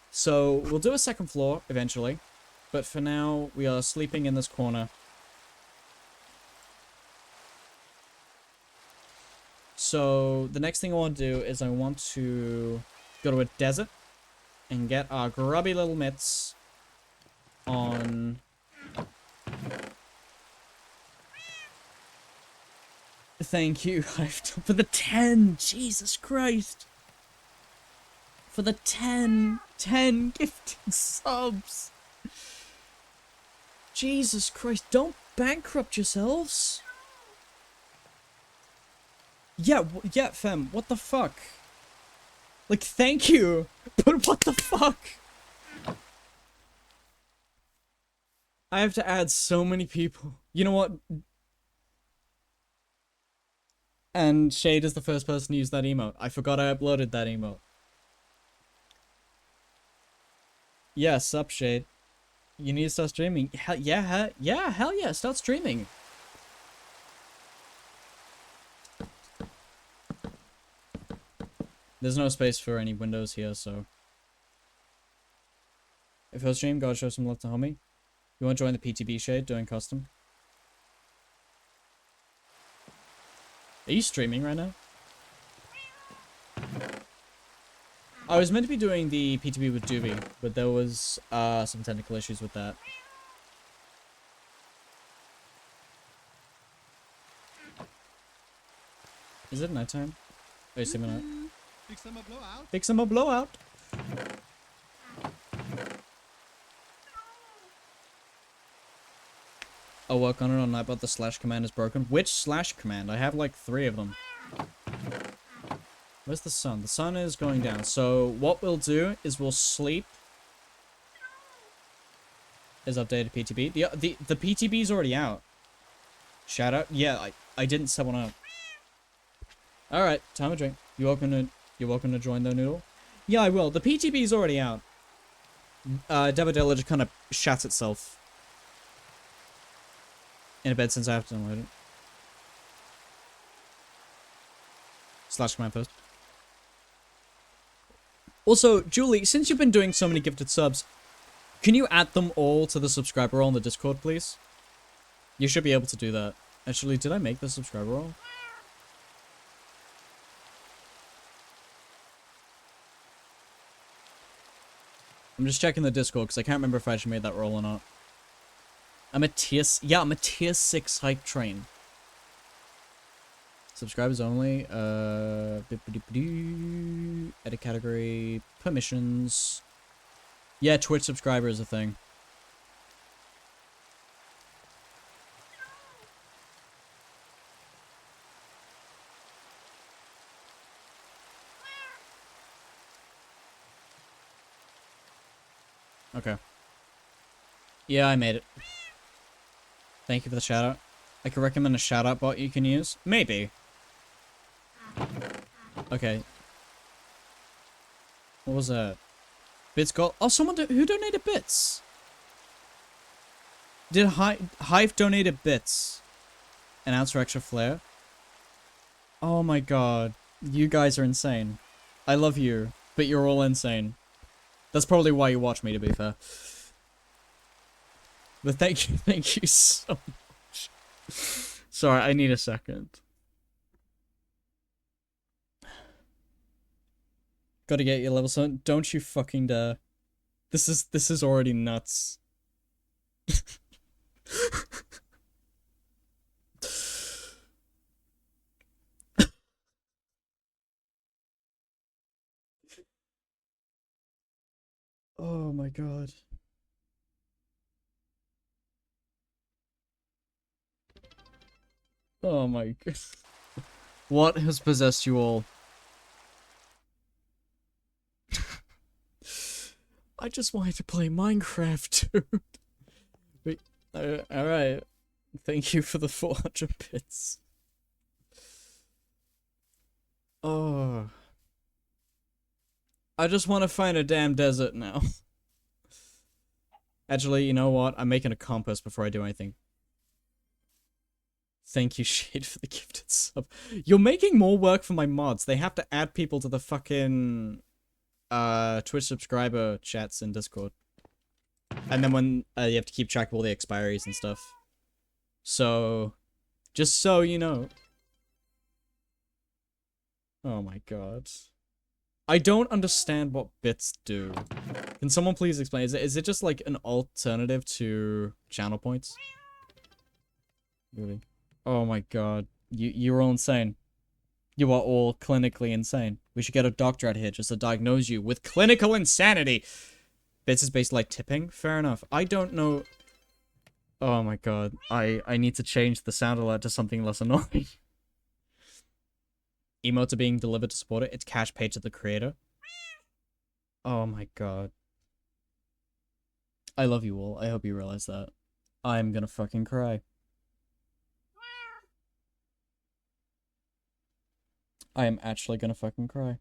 A: So, we'll do a second floor eventually. But for now, we are sleeping in this corner. So, the next thing I want to do is I want to go to a desert and get our grubby little mitts on... Thank you, for the 10. Jesus Christ. For the 10 gifted subs. Jesus Christ, don't bankrupt yourselves. Yeah, yeah, fam, what the fuck? Like, thank you, but what the fuck? I have to add so many people. You know what? And Shade is the first person to use that emote. I forgot I uploaded that emote. Yeah, sup, Shade. You need to start streaming. Hell yeah, hell yeah, start streaming. There's no space for any windows here, so. If you'll stream, gotta show some love to homie. You wanna join the PTB, Shade, doing custom? Are you streaming right now? I was meant to be doing the PTB with Doobie, but there was some technical issues with that. Is it nighttime? Oh, you see me now?
B: Big summer blowout.
A: Big summer blowout. I'll work on it on night, but the slash command is broken. Which slash command? I have like 3 of them. Where's the sun? The sun is going down. So what we'll do is we'll sleep. Is updated PTB. The PTB is already out. Shout out. Yeah, I didn't set one up. All right, time of drink. You're welcome to join the noodle. Yeah, I will. The PTB is already out. Devadella just kind of shat itself in a bed since I have to download it. Slash command first. Also, Julie, since you've been doing so many gifted subs, can you add them all to the subscriber roll on the Discord, please? You should be able to do that. Actually, did I make the subscriber roll? I'm just checking the Discord because I can't remember if I actually made that roll or not. I'm a tier 6 hype train. Subscribers only. Edit category. Permissions. Yeah, Twitch subscriber is a thing. Okay. Yeah, I made it. Thank you for the shout out. I could recommend a shout out bot you can use. Maybe. Okay. What was that? Bits Gold. Oh, someone who donated bits. Did Hive donated bits? An ounce for extra flair? Oh my god. You guys are insane. I love you, but you're all insane. That's probably why you watch me, to be fair. But thank you so much. Sorry, I need a second. Gotta get your level 7. Don't you fucking dare. This is already nuts. Oh my god. Oh my god. What has possessed you all? I just wanted to play Minecraft, dude. Wait, alright. Thank you for the 400 bits. Oh. I just want to find a damn desert now. Actually, you know what? I'm making a compass before I do anything. Thank you, Shade, for the gifted sub. You're making more work for my mods. They have to add people to the fucking Twitch subscriber chats in Discord. And then when you have to keep track of all the expiries and stuff. So, just so you know. Oh my god. I don't understand what bits do. Can someone please explain? Is it just like an alternative to channel points? Really? Oh my god. You're all insane. You are all clinically insane. We should get a doctor out here just to diagnose you with clinical insanity. Bits is basically like tipping. Fair enough. I don't know. Oh my god. I need to change the sound alert to something less annoying. Emotes are being delivered to support it. It's cash paid to the creator. Oh my god. I love you all. I hope you realize that. I'm gonna fucking cry. I am actually gonna fucking cry.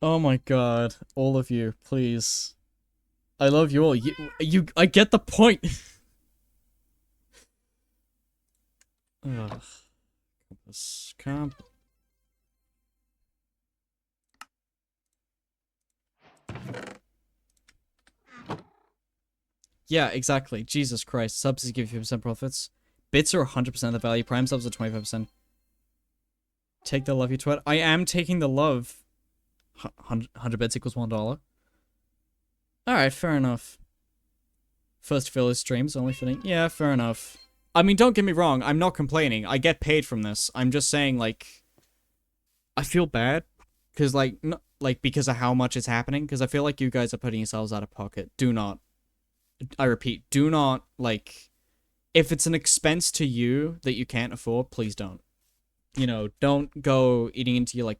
A: Oh my god. All of you, please. I love you all. I get the point. Ugh. Compass camp. Yeah, exactly. Jesus Christ. Subs give you 50% profits. Bits are 100% the value. Prime subs are 25%. Take the love, you twat. I am taking the love. 100 bits equals $1. Alright, fair enough. First filler streams, only fitting. Yeah, fair enough. I mean, don't get me wrong. I'm not complaining. I get paid from this. I'm just saying, like, I feel bad. Because, like, because of how much is happening. Because I feel like you guys are putting yourselves out of pocket. Do not. I repeat, do not, like, if it's an expense to you that you can't afford, please don't. You know, don't go eating into your, like,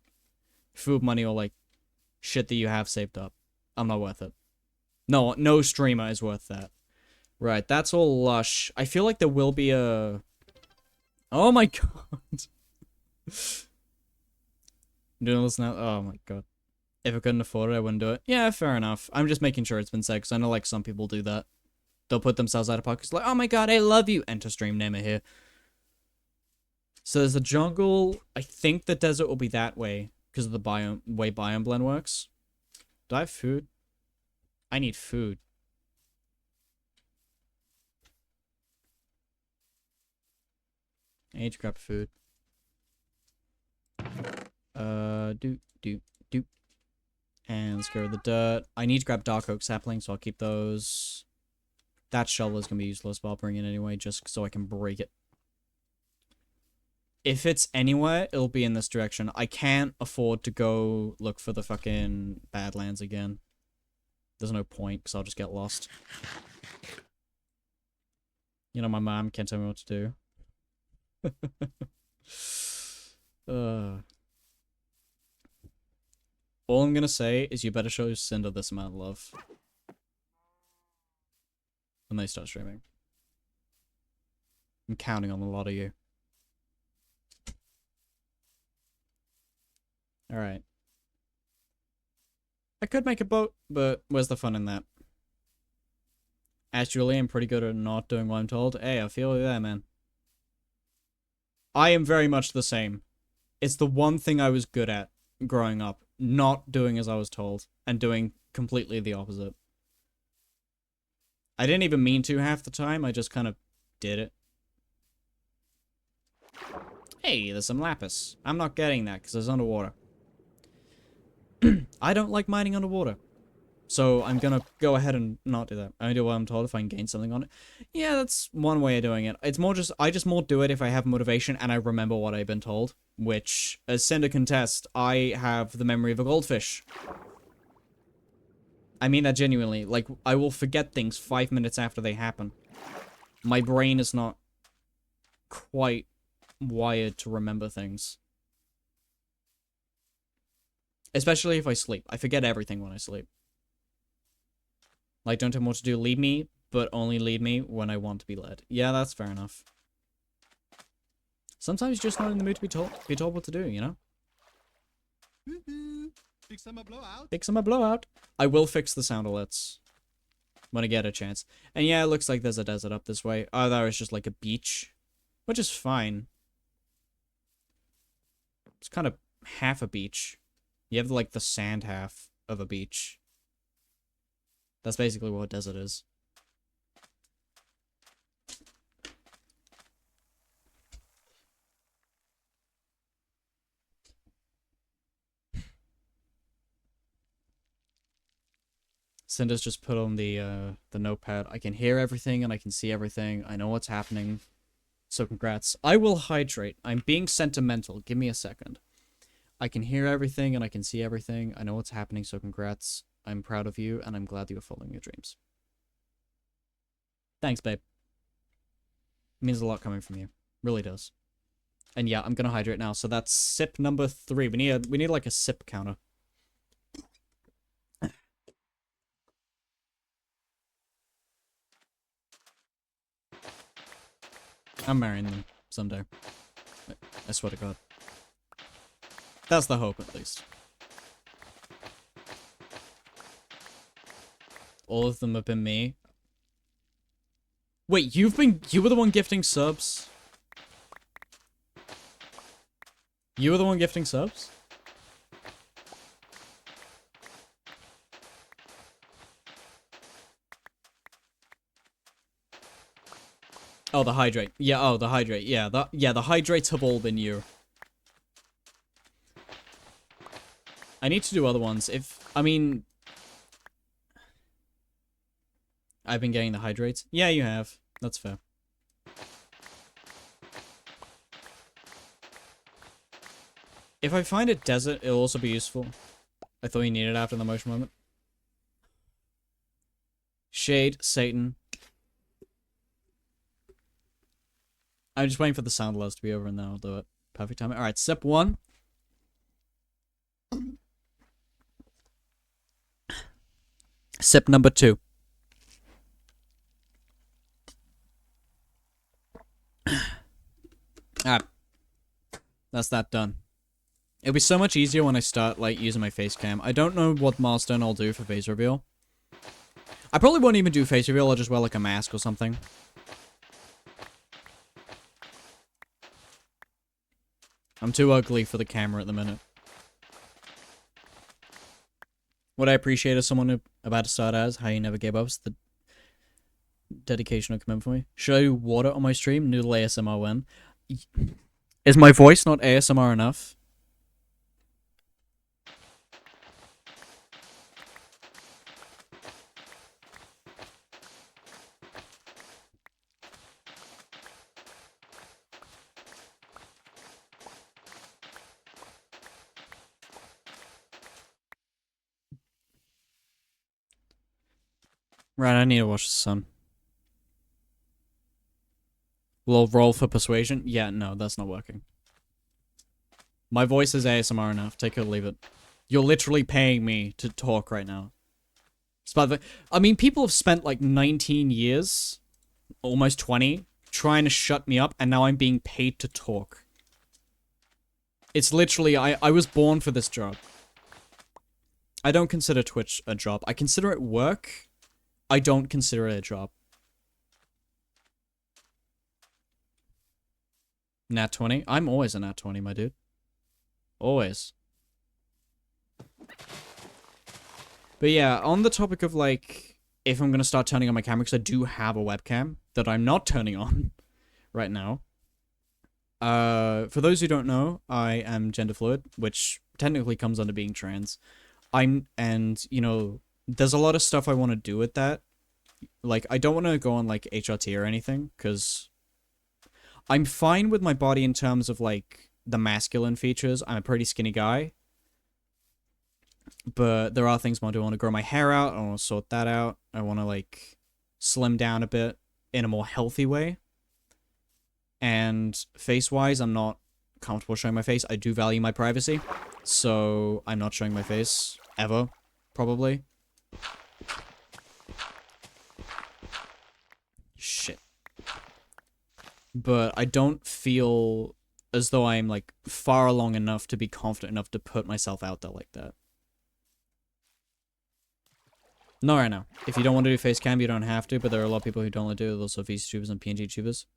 A: food money or, like, shit that you have saved up. I'm not worth it. No streamer is worth that. Right, that's all lush. I feel like there will be a... Oh my god. Doing this now? Oh my god. If I couldn't afford it, I wouldn't do it. Yeah, fair enough. I'm just making sure it's been said, because I know, like, some people do that. They'll put themselves out of pocket. It's like, oh my god, I love you. Enter stream name it here. So there's the jungle. I think the desert will be that way, because of the way biome blend works. Do I have food? I need food. I need to grab food. Do. And let's go to the dirt. I need to grab dark oak saplings, so I'll keep those. That shovel is going to be useless, but I'll bring it anyway, just so I can break it. If it's anywhere, it'll be in this direction. I can't afford to go look for the fucking Badlands again. There's no point, because I'll just get lost. You know, my mom can't tell me what to do. All I'm gonna say is you better show Cinder this amount of love when they start streaming. I'm counting on a lot of you. Alright. I could make a boat, but where's the fun in that? Actually, I'm pretty good at not doing what I'm told. Hey, I feel you there, man. I am very much the same. It's the one thing I was good at growing up. Not doing as I was told. And doing completely the opposite. I didn't even mean to half the time. I just kind of did it. Hey, there's some lapis. I'm not getting that because it's underwater. I don't like mining underwater. So I'm gonna go ahead and not do that. I only do what I'm told if I can gain something on it. Yeah, that's one way of doing it. It's more just, I just more do it if I have motivation and I remember what I've been told. Which, as Cinder can test, I have the memory of a goldfish. I mean that genuinely. Like, I will forget things 5 minutes after they happen. My brain is not quite wired to remember things. Especially if I sleep. I forget everything when I sleep. Like, don't tell me what to do. Lead me, but only lead me when I want to be led. Yeah, that's fair enough. Sometimes you're just not in the mood to be told what to do, you know?
B: Big summer blowout.
A: Big summer blowout. I will fix the sound alerts when I get a chance. And yeah, it looks like there's a desert up this way. Oh, that was just like a beach, which is fine. It's kind of half a beach. You have like the sand half of a beach. That's basically what a desert is. Cinder's just put on the notepad. I can hear everything and I can see everything. I know what's happening. So congrats. I will hydrate. I'm being sentimental. Give me a second. I can hear everything and I can see everything. I know what's happening, so congrats. I'm proud of you and I'm glad that you're following your dreams. Thanks, babe. It means a lot coming from you. Really does. And yeah, I'm gonna hydrate now. So that's sip number 3. We need like a sip counter. I'm marrying them someday. I swear to God. That's the hope, at least. All of them have been me. Wait, you were the one gifting subs? You were the one gifting subs? Oh, the hydrate. Yeah, oh, the hydrate. Yeah, the hydrates have all been you. I need to do other ones. I mean... I've been getting the hydrates. Yeah, you have. That's fair. If I find a desert, it'll also be useful. I thought you needed it after the motion moment. Shade, Satan. I'm just waiting for the sound laws to be over and then I'll do it. Perfect timing. Alright, step 1. Sip number 2. Alright. That's that done. It'll be so much easier when I start, like, using my face cam. I don't know what milestone I'll do for face reveal. I probably won't even do face reveal, I'll just wear, like, a mask or something. I'm too ugly for the camera at the minute. What I appreciate as someone who about to start as, how you never gave up, is the dedication and commitment for me. Should I do water on my stream? Noodle ASMR when? Is my voice not ASMR enough? Right, I need to watch the sun. Will roll for persuasion? Yeah, no, that's not working. My voice is ASMR enough. Take it or leave it. You're literally paying me to talk right now. I mean, people have spent like 19 years, almost 20, trying to shut me up, and now I'm being paid to talk. It's literally, I was born for this job. I don't consider Twitch a job. I consider it work. I don't consider it a job. Nat 20? I'm always a nat 20, my dude. Always. But yeah, on the topic of, like, if I'm gonna start turning on my camera, because I do have a webcam that I'm not turning on right now. For those who don't know, I am gender fluid, which technically comes under being trans. And, you know, there's a lot of stuff I want to do with that. Like, I don't want to go on, like, HRT or anything, because I'm fine with my body in terms of, like, the masculine features. I'm a pretty skinny guy. But there are things I want to do. I want to grow my hair out. I want to sort that out. I want to, like, slim down a bit in a more healthy way. And face-wise, I'm not comfortable showing my face. I do value my privacy. So, I'm not showing my face. Ever. Probably. Shit. But I don't feel as though I'm, like, far along enough to be confident enough to put myself out there like that. Not right now. If you don't want to do face cam, you don't have to, but there are a lot of people who don't want to do it. Those are VTubers and PNG tubers.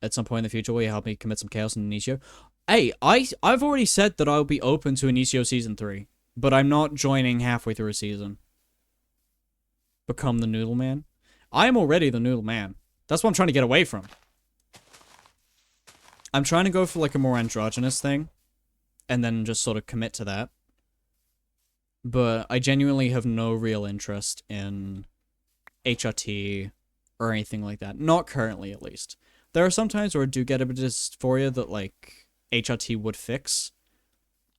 A: At some point in the future, will you help me commit some chaos in Initio? Hey, I've already said that I'll be open to Initio Season 3, but I'm not joining halfway through a season. Become the Noodle Man. I am already the Noodle Man. That's what I'm trying to get away from. I'm trying to go for, like, a more androgynous thing, and then just sort of commit to that. but I genuinely have no real interest in HRT or anything like that. Not currently, at least. There are some times where I do get a bit of dysphoria that, like, HRT would fix,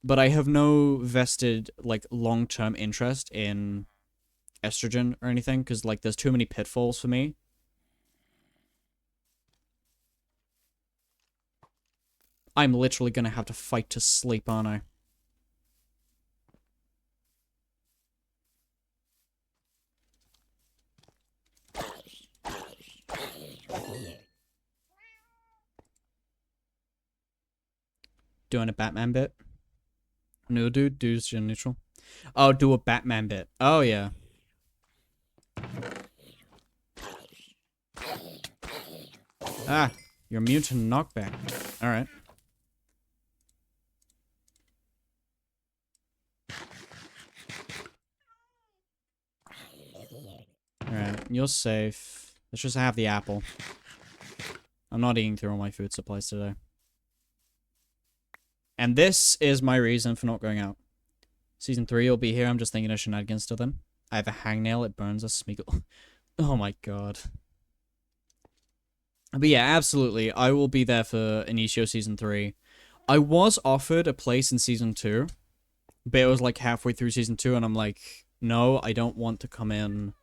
A: but I have no vested, like, long-term interest in estrogen or anything, because, like, there's too many pitfalls for me. I'm literally gonna have to fight to sleep, aren't I? Doing a Batman bit? No, dude, dude's gen neutral. Oh, do a Batman bit. Oh, yeah. Ah, you're immune to knockback. Alright. Alright, you're safe. Let's just have the apple. I'm not eating through all my food supplies today. And this is my reason for not going out. Season 3 will be here. I'm just thinking of shenanigans to them. I have a hangnail. It burns a Smeagol. Oh my god. But yeah, absolutely. I will be there for Initio Season 3. I was offered a place in Season 2. But it was like halfway through Season 2 and I'm like, no, I don't want to come in.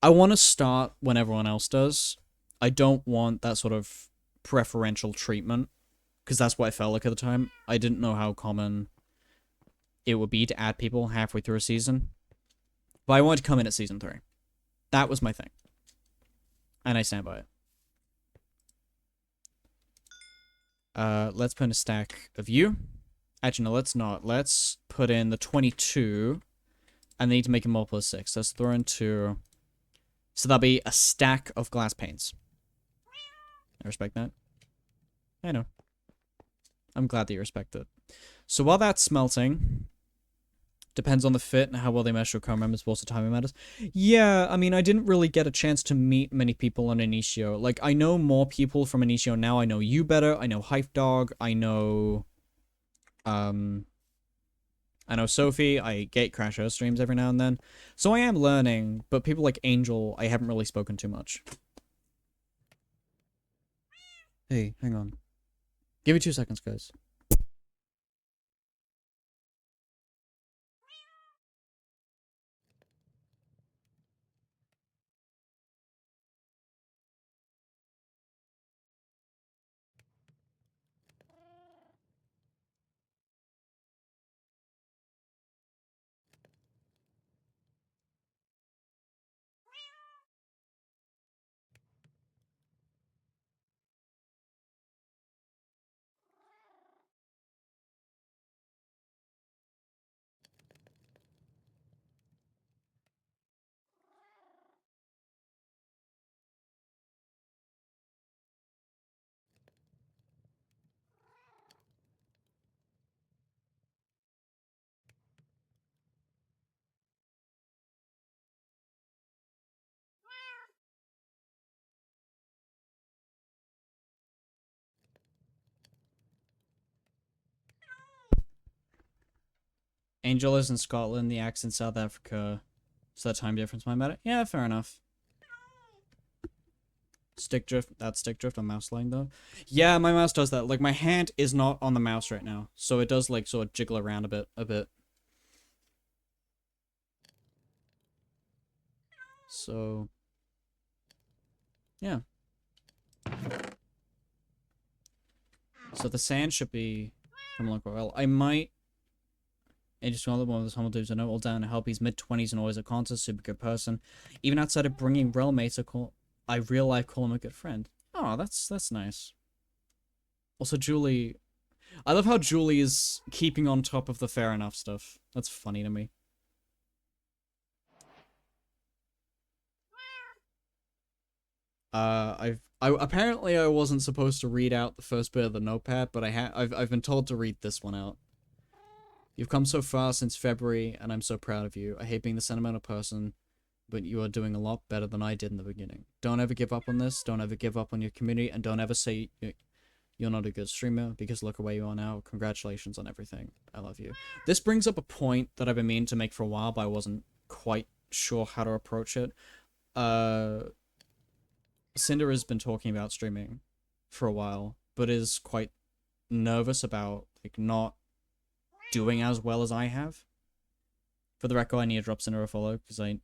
A: I want to start when everyone else does. I don't want that sort of preferential treatment. Because that's what I felt like at the time. I didn't know how common it would be to add people halfway through a season. But I wanted to come in at Season 3. That was my thing. And I stand by it. Let's put in a stack of you. Actually, no, let's not. Let's put in the 22. And I need to make a multiple of 6. Let's throw in 2. So that'll be a stack of glass panes. I respect that. I know. I'm glad that you respect it. So while that's smelting, depends on the fit and how well they mesh your current members, but also timing matters. Yeah, I mean, I didn't really get a chance to meet many people on Initio. Like, I know more people from Initio now. I know you better. I know Hype Dog. I know Sophie. I get Crash Her streams every now and then. So I am learning, but people like Angel, I haven't really spoken too much. Hey, hang on. Give me 2 seconds, guys. Angel is in Scotland, the accent South Africa. So that time difference might matter. Yeah, fair enough. Stick drift. That's stick drift on mouse sliding though. Yeah, my mouse does that. Like my hand is not on the mouse right now, so it does like sort of jiggle around a bit. So yeah. So the sand should be from Well, I might. And just one of those humble dudes I know all down to help. He's mid-20s and always a constant, super good person. Even outside of bringing real mates, I real life call him a good friend. Oh, that's nice. Also, Julie, I love how Julie is keeping on top of the fair enough stuff. That's funny to me. Apparently I wasn't supposed to read out the first bit of the notepad, but I've been told to read this one out. You've come so far since February, and I'm so proud of you. I hate being the sentimental person, but you are doing a lot better than I did in the beginning. Don't ever give up on this, don't ever give up on your community, and don't ever say You're not a good streamer because look at where you are now. Congratulations on everything. I love you. This brings up a point that I've been meaning to make for a while, but I wasn't quite sure how to approach it. Cinder has been talking about streaming for a while, but is quite nervous about like not doing as well as I have. For the record, I need to drop Cinder a follow because I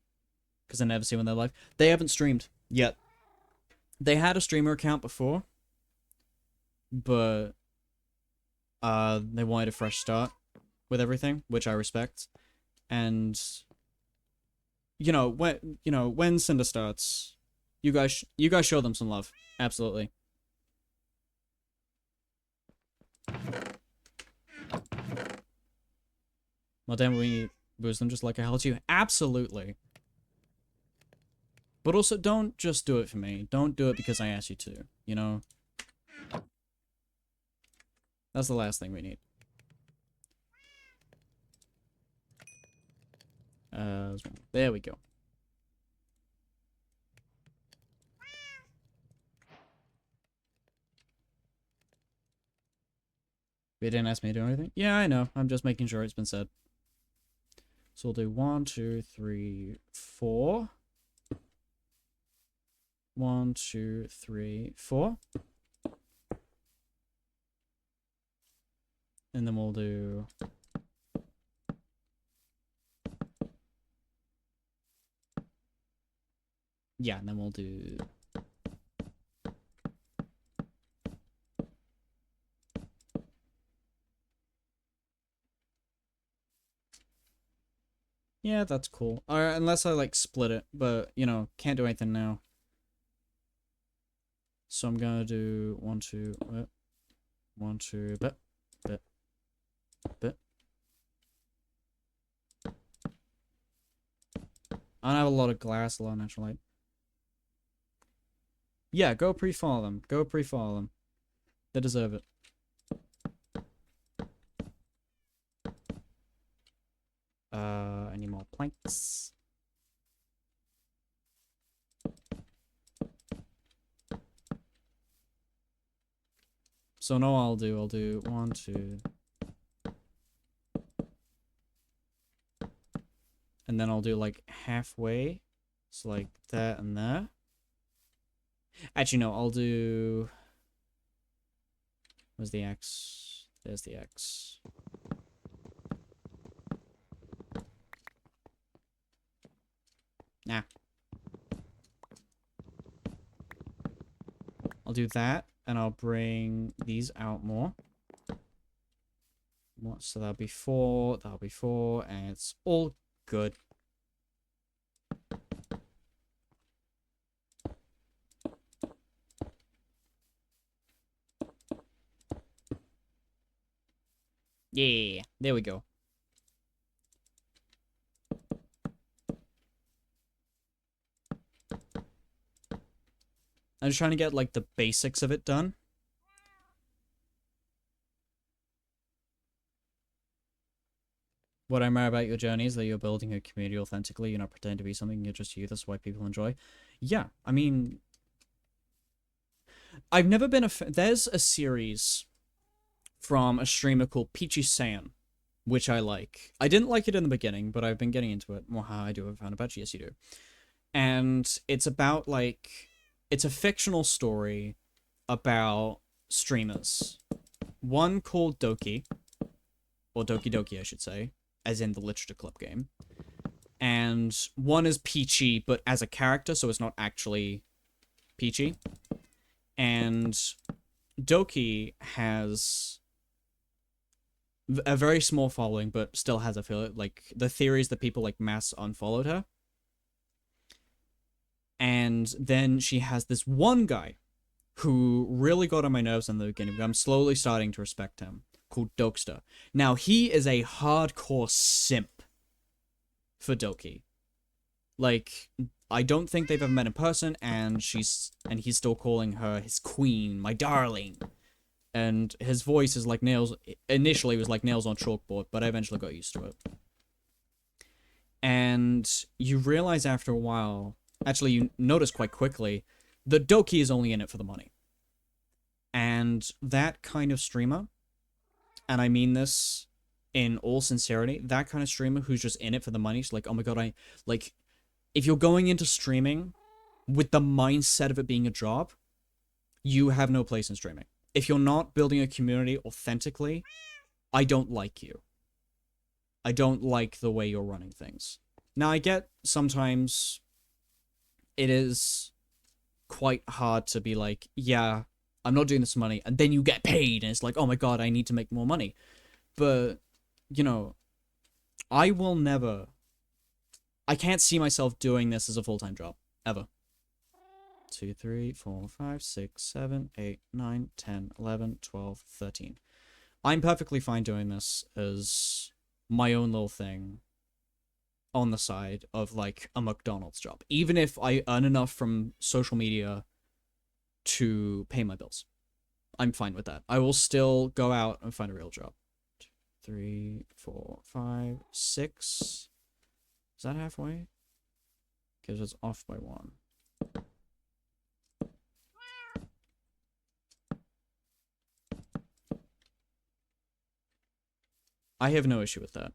A: never see when they're live. They haven't streamed yet. They had a streamer account before, but they wanted a fresh start with everything, which I respect. And when Cinder starts, you guys show them some love. Absolutely. Well, damn, we boost them just like I held you. Absolutely. But also, don't just do it for me. Don't do it because I asked you to, you know? That's the last thing we need. There we go. You didn't ask me to do anything? Yeah, I know. I'm just making sure it's been said. So we'll do 1, 2, 3, 4. 1, 2, 3, 4. And then we'll do... Yeah, and then we'll do... Yeah, that's cool. Unless I, like, split it. But, you know, can't do anything now. So I'm gonna do 1, 2, 1, 2, bit. I don't have a lot of glass, a lot of natural light. Yeah, go pre-follow them. Go pre-follow them. They deserve it. I need more planks. So no, I'll do 1, 2. And then I'll do like halfway. So like that and there. Actually, no, I'll do... Where's the X? There's the X. Nah. I'll do that, and I'll bring these out more. So that'll be 4, and it's all good. Yeah, there we go. I'm just trying to get, like, the basics of it done. What I admire about your journey is that you're building a community authentically. You're not pretending to be something, you're just you. That's why people enjoy. Yeah, I mean... I've never been a fan... There's a series from a streamer called Peachy San, which I like. I didn't like it in the beginning, but I've been getting into it. Well, how I do have found a badge. Yes, you do. And it's about, like... It's a fictional story about streamers. One called Doki, or Doki Doki, I should say, as in the Literature Club game. And one is Peachy, but as a character, so it's not actually Peachy. And Doki has a very small following, but still has like, the theory is that people, like, mass unfollowed her. And then she has this one guy who really got on my nerves in the beginning, but I'm slowly starting to respect him, called Dokester. Now, he is a hardcore simp for Doki. Like, I don't think they've ever met in person, and he's still calling her his queen, my darling. And his voice is like nails, initially it was like nails on chalkboard, but I eventually got used to it. And you realize after a while... Actually, you notice quite quickly, the Doki is only in it for the money. And that kind of streamer, and I mean this in all sincerity, that kind of streamer who's just in it for the money, it's like, oh my god, like, if you're going into streaming with the mindset of it being a job, you have no place in streaming. If you're not building a community authentically, I don't like you. I don't like the way you're running things. Now, I get sometimes it is quite hard to be like, yeah, I'm not doing this for money, and then you get paid, and it's like, oh my god, I need to make more money. But, you know, I can't see myself doing this as a full-time job, ever. 2, 3, 4, 5, 6, 7, 8, 9, 10, 11, 12, 13. I'm perfectly fine doing this as my own little thing on the side of, like, a McDonald's job. Even if I earn enough from social media to pay my bills. I'm fine with that. I will still go out and find a real job. 2, 3, 4, 5, 6. Is that halfway? Because it's off by 1. I have no issue with that.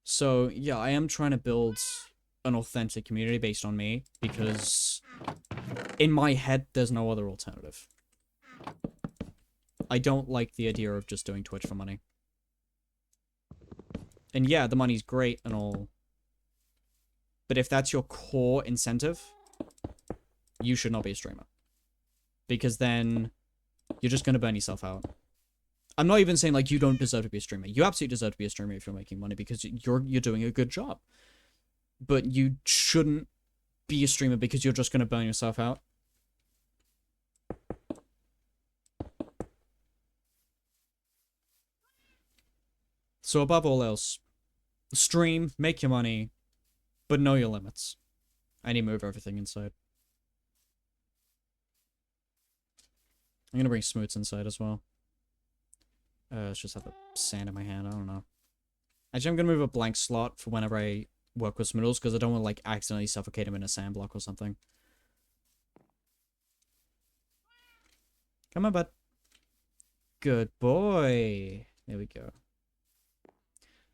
A: So, yeah, I am trying to build an authentic community based on me, because in my head, there's no other alternative. I don't like the idea of just doing Twitch for money. And yeah, the money's great and all. But if that's your core incentive, you should not be a streamer. Because then you're just going to burn yourself out. I'm not even saying, like, you don't deserve to be a streamer. You absolutely deserve to be a streamer if you're making money, because you're doing a good job. But you shouldn't be a streamer because you're just going to burn yourself out. So above all else, stream, make your money, but know your limits. I need to move everything inside. I'm gonna bring Smoots inside as well. Let's just have the sand in my hand, I don't know. Actually, I'm gonna move a blank slot for whenever I work with Smoodles, because I don't want to, like, accidentally suffocate him in a sand block or something. Come on, bud. Good boy. There we go.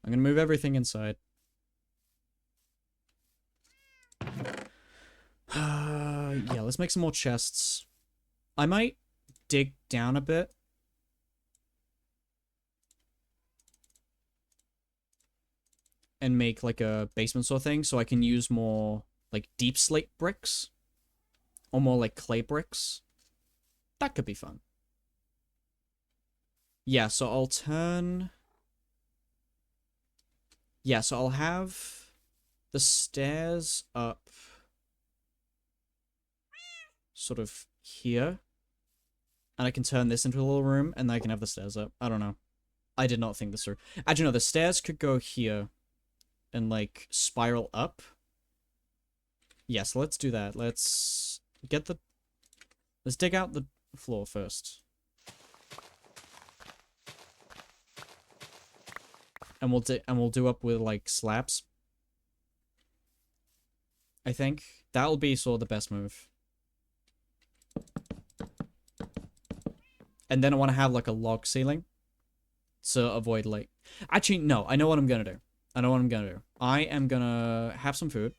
A: I'm gonna move everything inside. Yeah, let's make some more chests. I might dig down a bit. And make, like, a basement sort of thing, so I can use more, like, deep slate bricks. Or more, like, clay bricks. That could be fun. Yeah, so I'll turn... Yeah, so I'll have the stairs up sort of here. And I can turn this into a little room, and then I can have the stairs up. I don't know. I did not think this through. Actually, no, the stairs could go here and, like, spiral up. Yeah, so let's do that. Let's get the... Let's dig out the floor first. And we'll do up with, like, slabs. I think that'll be sort of the best move. And then I want to have, like, a log ceiling to avoid, like... Actually, no, I know what I'm gonna do. I am gonna have some food.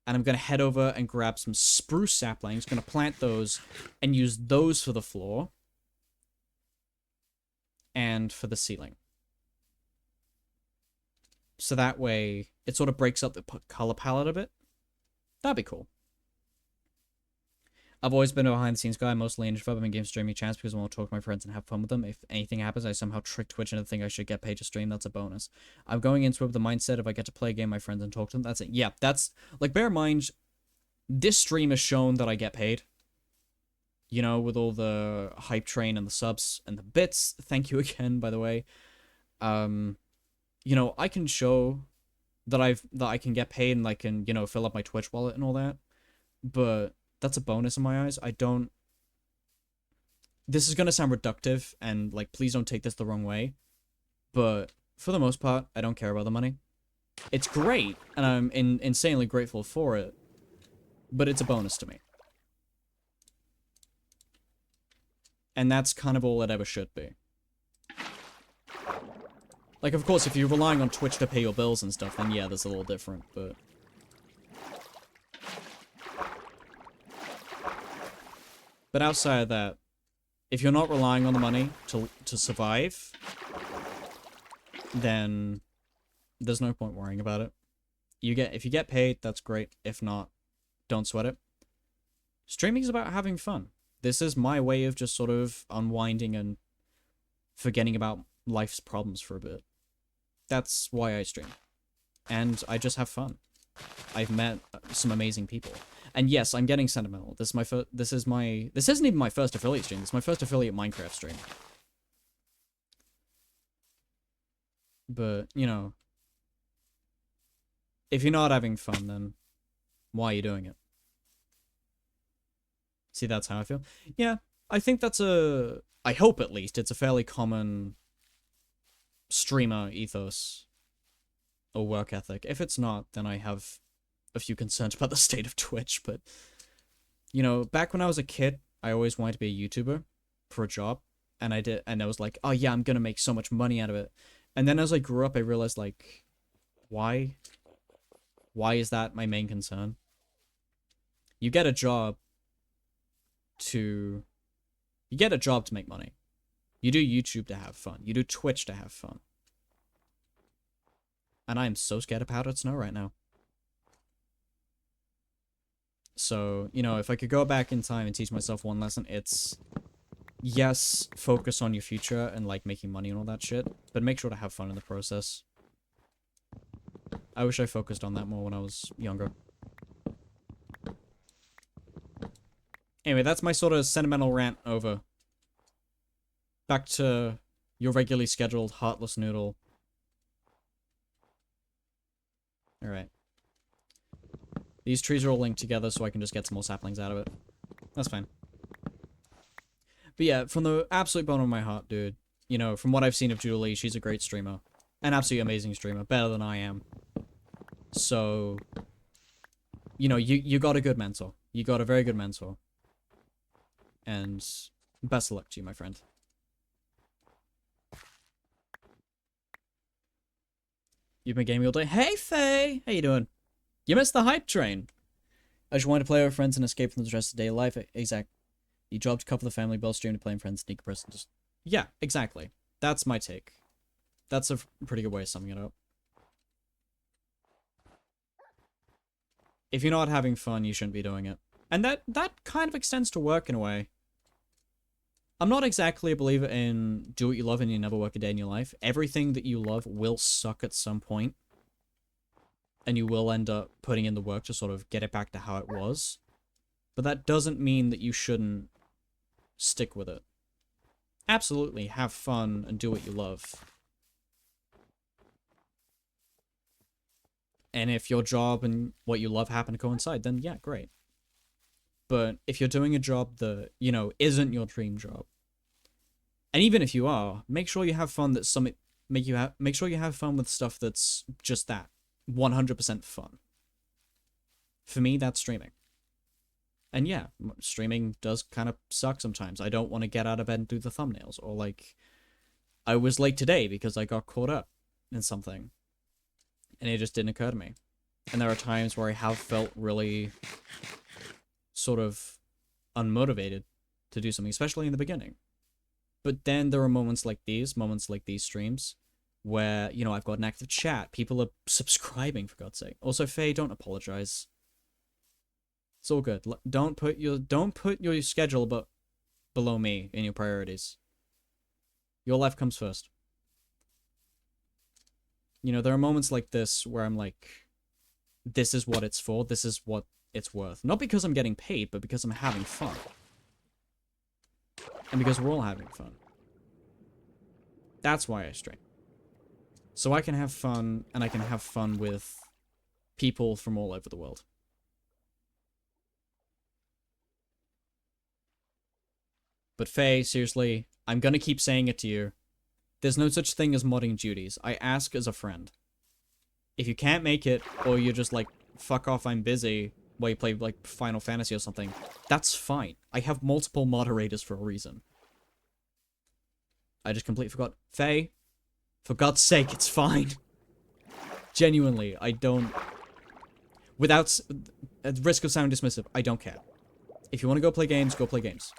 A: And I'm gonna head over and grab some spruce saplings. Gonna plant those and use those for the floor. And for the ceiling. So that way, it sort of breaks up the color palette a bit. That'd be cool. I've always been a behind-the-scenes guy, mostly introvert. I'm in game streaming chance because I want to talk to my friends and have fun with them. If anything happens, I somehow trick Twitch into thinking I should get paid to stream. That's a bonus. I'm going into it with the mindset if I get to play a game with my friends and talk to them. That's it. Yeah, that's... Like, bear in mind, this stream has shown that I get paid. You know, with all the hype train and the subs and the bits. Thank you again, by the way. You know, I can show that I can get paid and I can, you know, fill up my Twitch wallet and all that. But... that's a bonus in my eyes. I don't... This is gonna sound reductive, and, like, please don't take this the wrong way. But, for the most part, I don't care about the money. It's great, and I'm insanely grateful for it. but it's a bonus to me. And that's kind of all it ever should be. Like, of course, if you're relying on Twitch to pay your bills and stuff, then yeah, that's a little different, but... But outside of that, if you're not relying on the money to survive, then there's no point worrying about it. If you get paid, that's great. If not, don't sweat it. Streaming is about having fun. This is my way of just sort of unwinding and forgetting about life's problems for a bit. That's why I stream. And I just have fun. I've met some amazing people. And yes, I'm getting sentimental. This isn't even my first affiliate stream. This is my first affiliate Minecraft stream. But, you know, if you're not having fun, then why are you doing it? See, that's how I feel. Yeah, I think that's I hope at least, it's a fairly common streamer ethos or work ethic. If it's not, then I have a few concerns about the state of Twitch, but, you know, back when I was a kid, I always wanted to be a YouTuber for a job, and I was like, oh yeah, I'm gonna make so much money out of it. And then as I grew up, I realized, like, why is that my main concern? You get a job to make money. You do YouTube to have fun. You do Twitch to have fun. And I am so scared of powdered snow right now. So, you know, if I could go back in time and teach myself one lesson, it's, yes, focus on your future and, like, making money and all that shit, but make sure to have fun in the process. I wish I focused on that more when I was younger. Anyway, that's my sort of sentimental rant over. Back to your regularly scheduled Heartless Noodle. Alright. These trees are all linked together so I can just get some more saplings out of it. That's fine. But yeah, from the absolute bottom of my heart, dude, you know, from what I've seen of Julie, she's a great streamer. An absolutely amazing streamer. Better than I am. So, you know, you got a good mentor. You got a very good mentor. And best of luck to you, my friend. You've been gaming all day. Hey, Faye! How you doing? You missed the hype train. I just wanted to play with friends and escape from the stress of daily life. Exact. You job to cover the family bill, stream to play with friends, sneak a person. Just... Yeah, exactly. That's my take. That's a pretty good way of summing it up. If you're not having fun, you shouldn't be doing it. And that kind of extends to work in a way. I'm not exactly a believer in do what you love and you never work a day in your life. Everything that you love will suck at some point. And you will end up putting in the work to sort of get it back to how it was. But that doesn't mean that you shouldn't stick with it. Absolutely, have fun and do what you love. And if your job and what you love happen to coincide, then yeah, great. But if you're doing a job that, you know, isn't your dream job, and even if you are, make sure you have fun that make sure you have fun with stuff that's just that, 100% fun. For me, that's streaming. And yeah, streaming does kind of suck sometimes. I don't want to get out of bed and do the thumbnails, or like, I was late today because I got caught up in something, and it just didn't occur to me. And there are times where I have felt really sort of unmotivated to do something, especially in the beginning. But then there are moments like these streams, where, you know, I've got an active chat, people are subscribing, for God's sake. Also, Faye, don't apologize. It's all good. Don't put your schedule below me in your priorities. Your life comes first. You know, there are moments like this where I'm like, this is what it's for, this is what it's worth. Not because I'm getting paid, but because I'm having fun. And because we're all having fun. That's why I stream. So I can have fun, and I can have fun with people from all over the world. But Faye, seriously, I'm gonna keep saying it to you. There's no such thing as modding duties. I ask as a friend. If you can't make it, or you're just like, fuck off, I'm busy, while you play like Final Fantasy or something, that's fine. I have multiple moderators for a reason. I just completely forgot. Faye, for God's sake, it's fine. Genuinely, I don't... Without... At the risk of sounding dismissive, I don't care. If you want to go play games, go play games.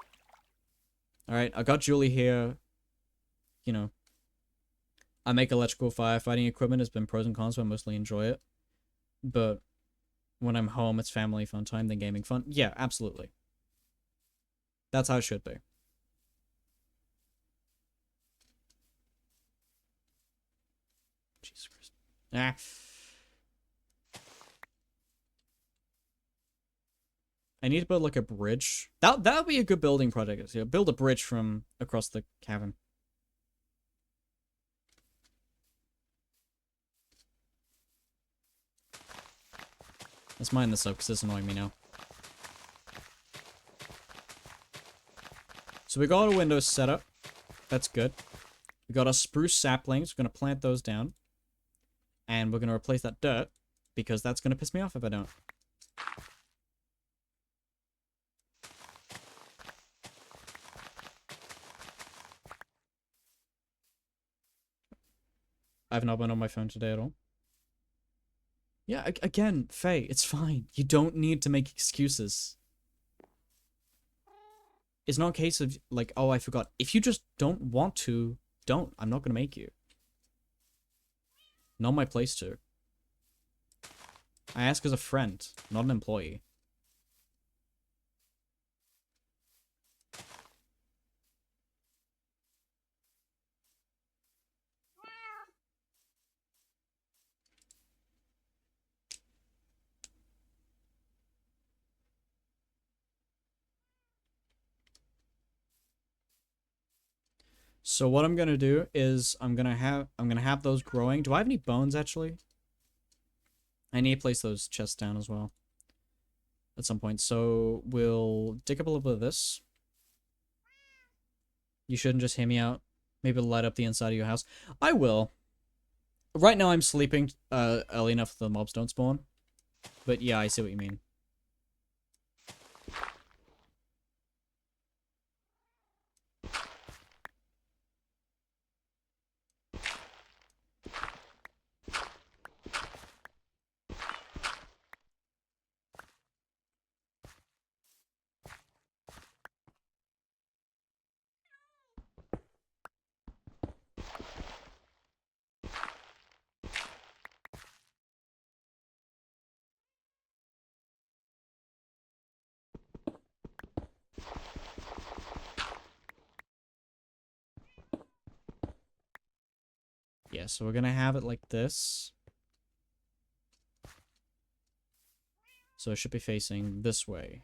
A: Alright, I got Julie here. You know. I make electrical firefighting equipment. It's been pros and cons, but I mostly enjoy it. But when I'm home, it's family fun time, then gaming fun. Yeah, absolutely. That's how it should be. Jesus Christ. Ah. I need to build like a bridge. That would be a good building project. Yeah, build a bridge from across the cavern. Let's mine this up because it's annoying me now. So we got a window set up. That's good. We got our spruce saplings. We're going to plant those down. And we're going to replace that dirt because that's going to piss me off if I don't. I've not been on my phone today at all. Yeah, again, Faye, it's fine. You don't need to make excuses. It's not a case of, like, oh, I forgot. If you just don't want to, don't. I'm not going to make you. Not my place to. I ask as a friend, not an employee. So what I'm gonna do is I'm gonna have those growing. Do I have any bones actually? I need to place those chests down as well at some point. So we'll dig up a little bit of this. You shouldn't just hear me out. Maybe light up the inside of your house. I will. Right now I'm sleeping early enough the mobs don't spawn. But yeah, I see what you mean. Yeah, so we're gonna have it like this. So it should be facing this way.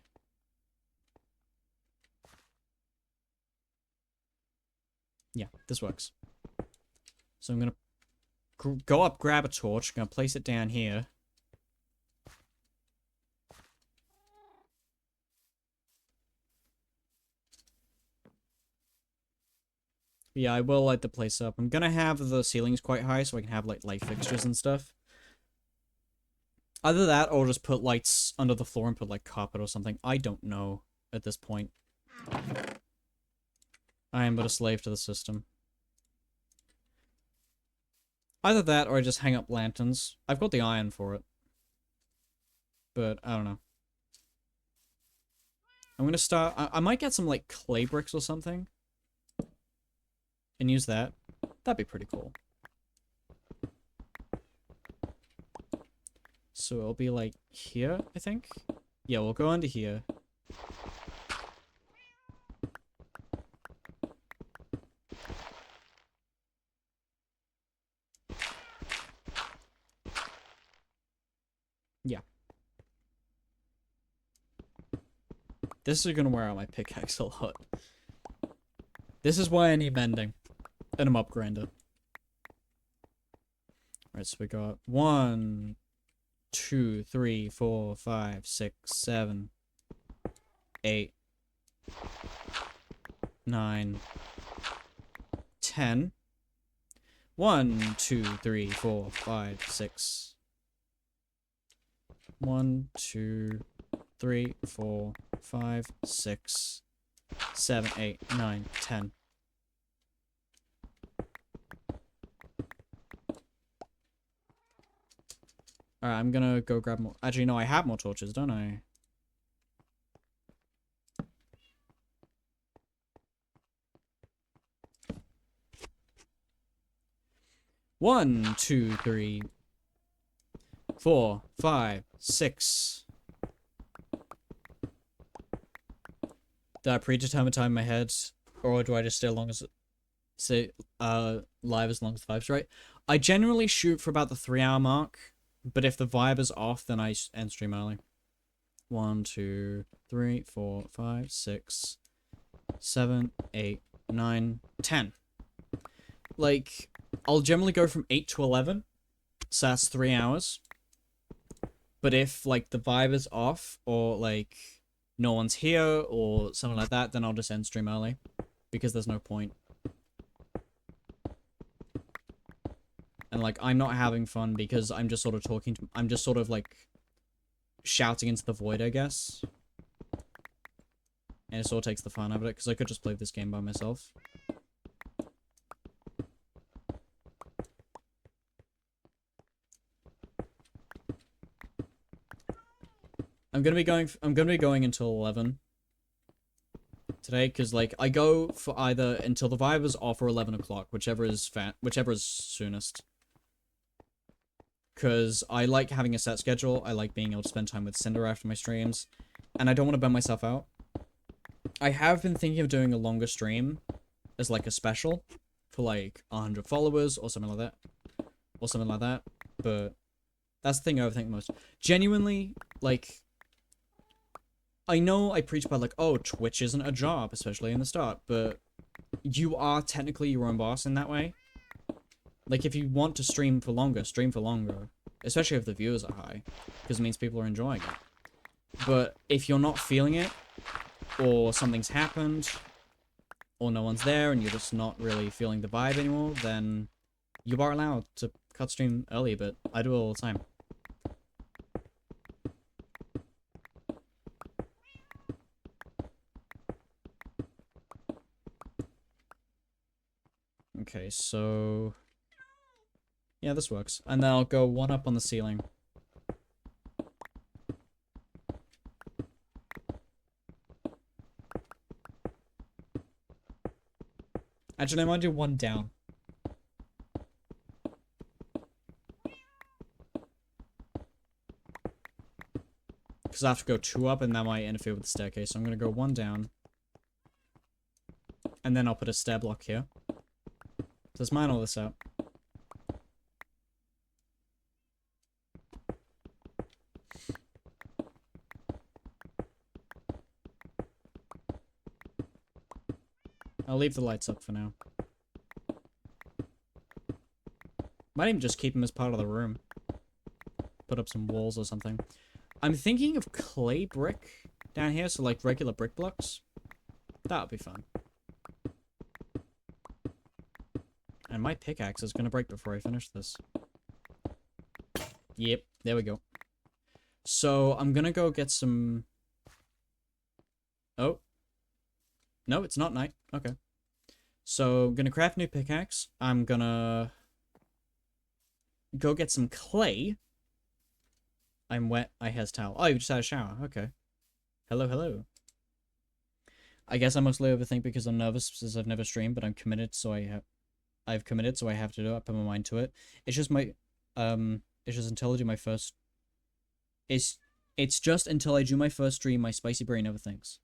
A: Yeah, this works. So I'm gonna go up, grab a torch, I'm gonna place it down here. Yeah, I will light the place up. I'm gonna have the ceilings quite high so I can have like light fixtures and stuff. Either that or just put lights under the floor and put like carpet or something. I don't know at this point. I am but a slave to the system. Either that or I just hang up lanterns. I've got the iron for it. But I don't know. I'm gonna start... I might get some like clay bricks or something. And use that. That'd be pretty cool. So it'll be like here, I think? Yeah, we'll go into here. Yeah. This is gonna wear out my pickaxe a lot. This is why I need mending. And a mob grinder. Alright, so we got 1, 2, 3, 4, 5, 6, 7, 8, 9, 10. 1, 2, 3, 4, 5, 6. 1, 2, 3, 4, 5, 6, 7, 8, 9, 10. Alright, I'm gonna go grab more. Actually, no, I have more torches, don't I? One, 2, 3, 4, 5, 6. Do I predetermine time in my head? Or do I just stay along as live as long as the vibe's right? I generally shoot for about the 3-hour mark, but if the vibe is off, then I end stream early. 1, 2, 3, 4, 5, 6, 7, 8, 9, 10. Like, I'll generally go from 8 to 11, so that's 3 hours. But if, like, the vibe is off, or, like, no one's here, or something like that, then I'll just end stream early. Because there's no point. And, like, I'm not having fun because I'm just sort of talking to- I'm just sort of, like, shouting into the void, I guess. And it sort of takes the fun out of it, because I could just play this game by myself. I'm gonna be going until 11 today, because like I go for either until the vibe is off or 11 o'clock, whichever is soonest. Because I like having a set schedule. I like being able to spend time with Cinder after my streams, and I don't want to burn myself out. I have been thinking of doing a longer stream as like a special for like 100 followers or something like that. But that's the thing I overthink most. Genuinely, like, I know I preach about like, oh, Twitch isn't a job, especially in the start, but you are technically your own boss in that way. Like, if you want to stream for longer, stream for longer. Especially if the viewers are high, because it means people are enjoying it. But if you're not feeling it, or something's happened, or no one's there, and you're just not really feeling the vibe anymore, then you are allowed to cut stream early, but I do it all the time. Okay, so... yeah, this works. And then I'll go one up on the ceiling. Actually, I might do one down. Because I have to go 2 up, and that might interfere with the staircase. So I'm going to go 1 down. And then I'll put a stair block here. So let's mine all this out. I'll leave the lights up for now. Might even just keep them as part of the room. Put up some walls or something. I'm thinking of clay brick down here, so like regular brick blocks. That would be fun. And my pickaxe is going to break before I finish this. Yep, there we go. So I'm going to go get some... oh. No, it's not night. Okay. So I'm going to craft a new pickaxe. I'm going to go get some clay. I'm wet. I has towel. Oh, you just had a shower. Okay. Hello, hello. I guess I mostly overthink because I'm nervous since I've never streamed, but I'm committed, so I've committed, so I have to do it. I put my mind to it. It's just my, it's just until I do my first, it's just until I do my first stream, my spicy brain overthinks.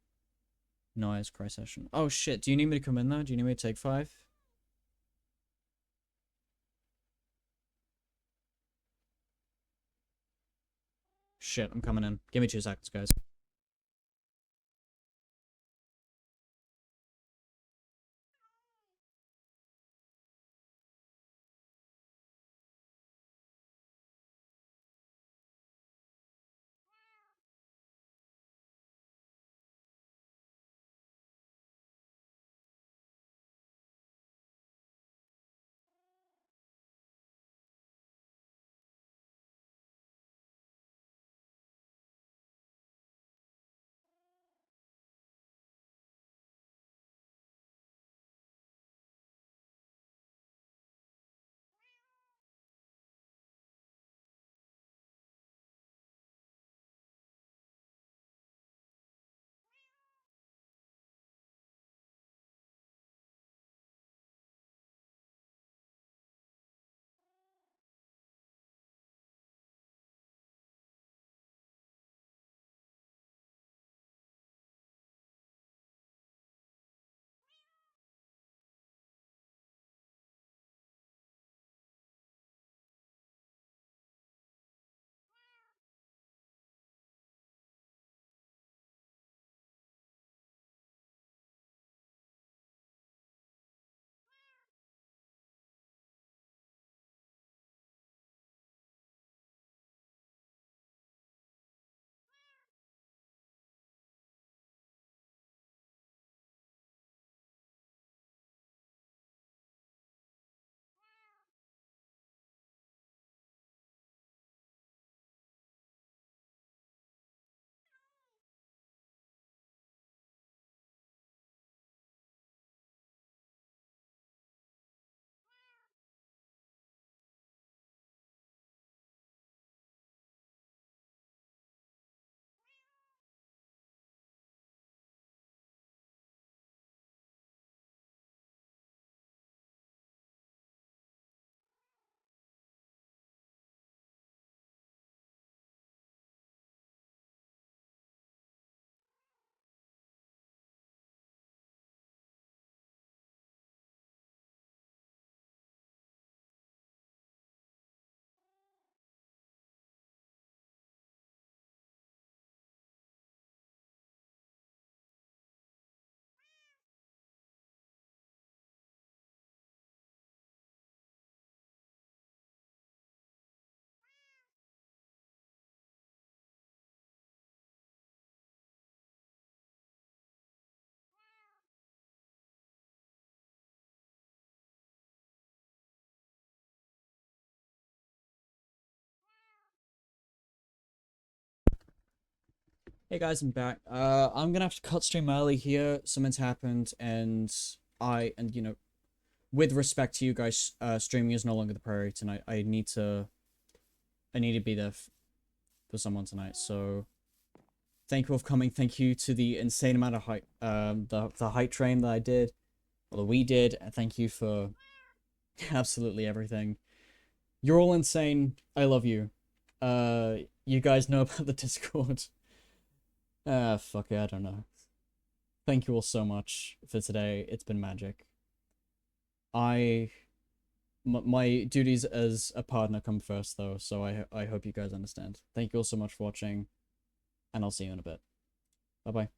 A: Noise cry session. Oh shit, do you need me to come in there? Do you need me to take 5? Shit, I'm coming in. Give me 2 seconds, guys. Hey guys, I'm back. I'm gonna have to cut stream early here. Something's happened, and you know, with respect to you guys, streaming is no longer the priority tonight. I need to be there for someone tonight. So, thank you all for coming. Thank you to the insane amount of hype, the hype train that I did, or that we did. And thank you for absolutely everything. You're all insane. I love you. You guys know about the Discord. Fuck it, I don't know. Thank you all so much for today. It's been magic. My duties as a partner come first, though, so I hope you guys understand. Thank you all so much for watching, and I'll see you in a bit. Bye-bye.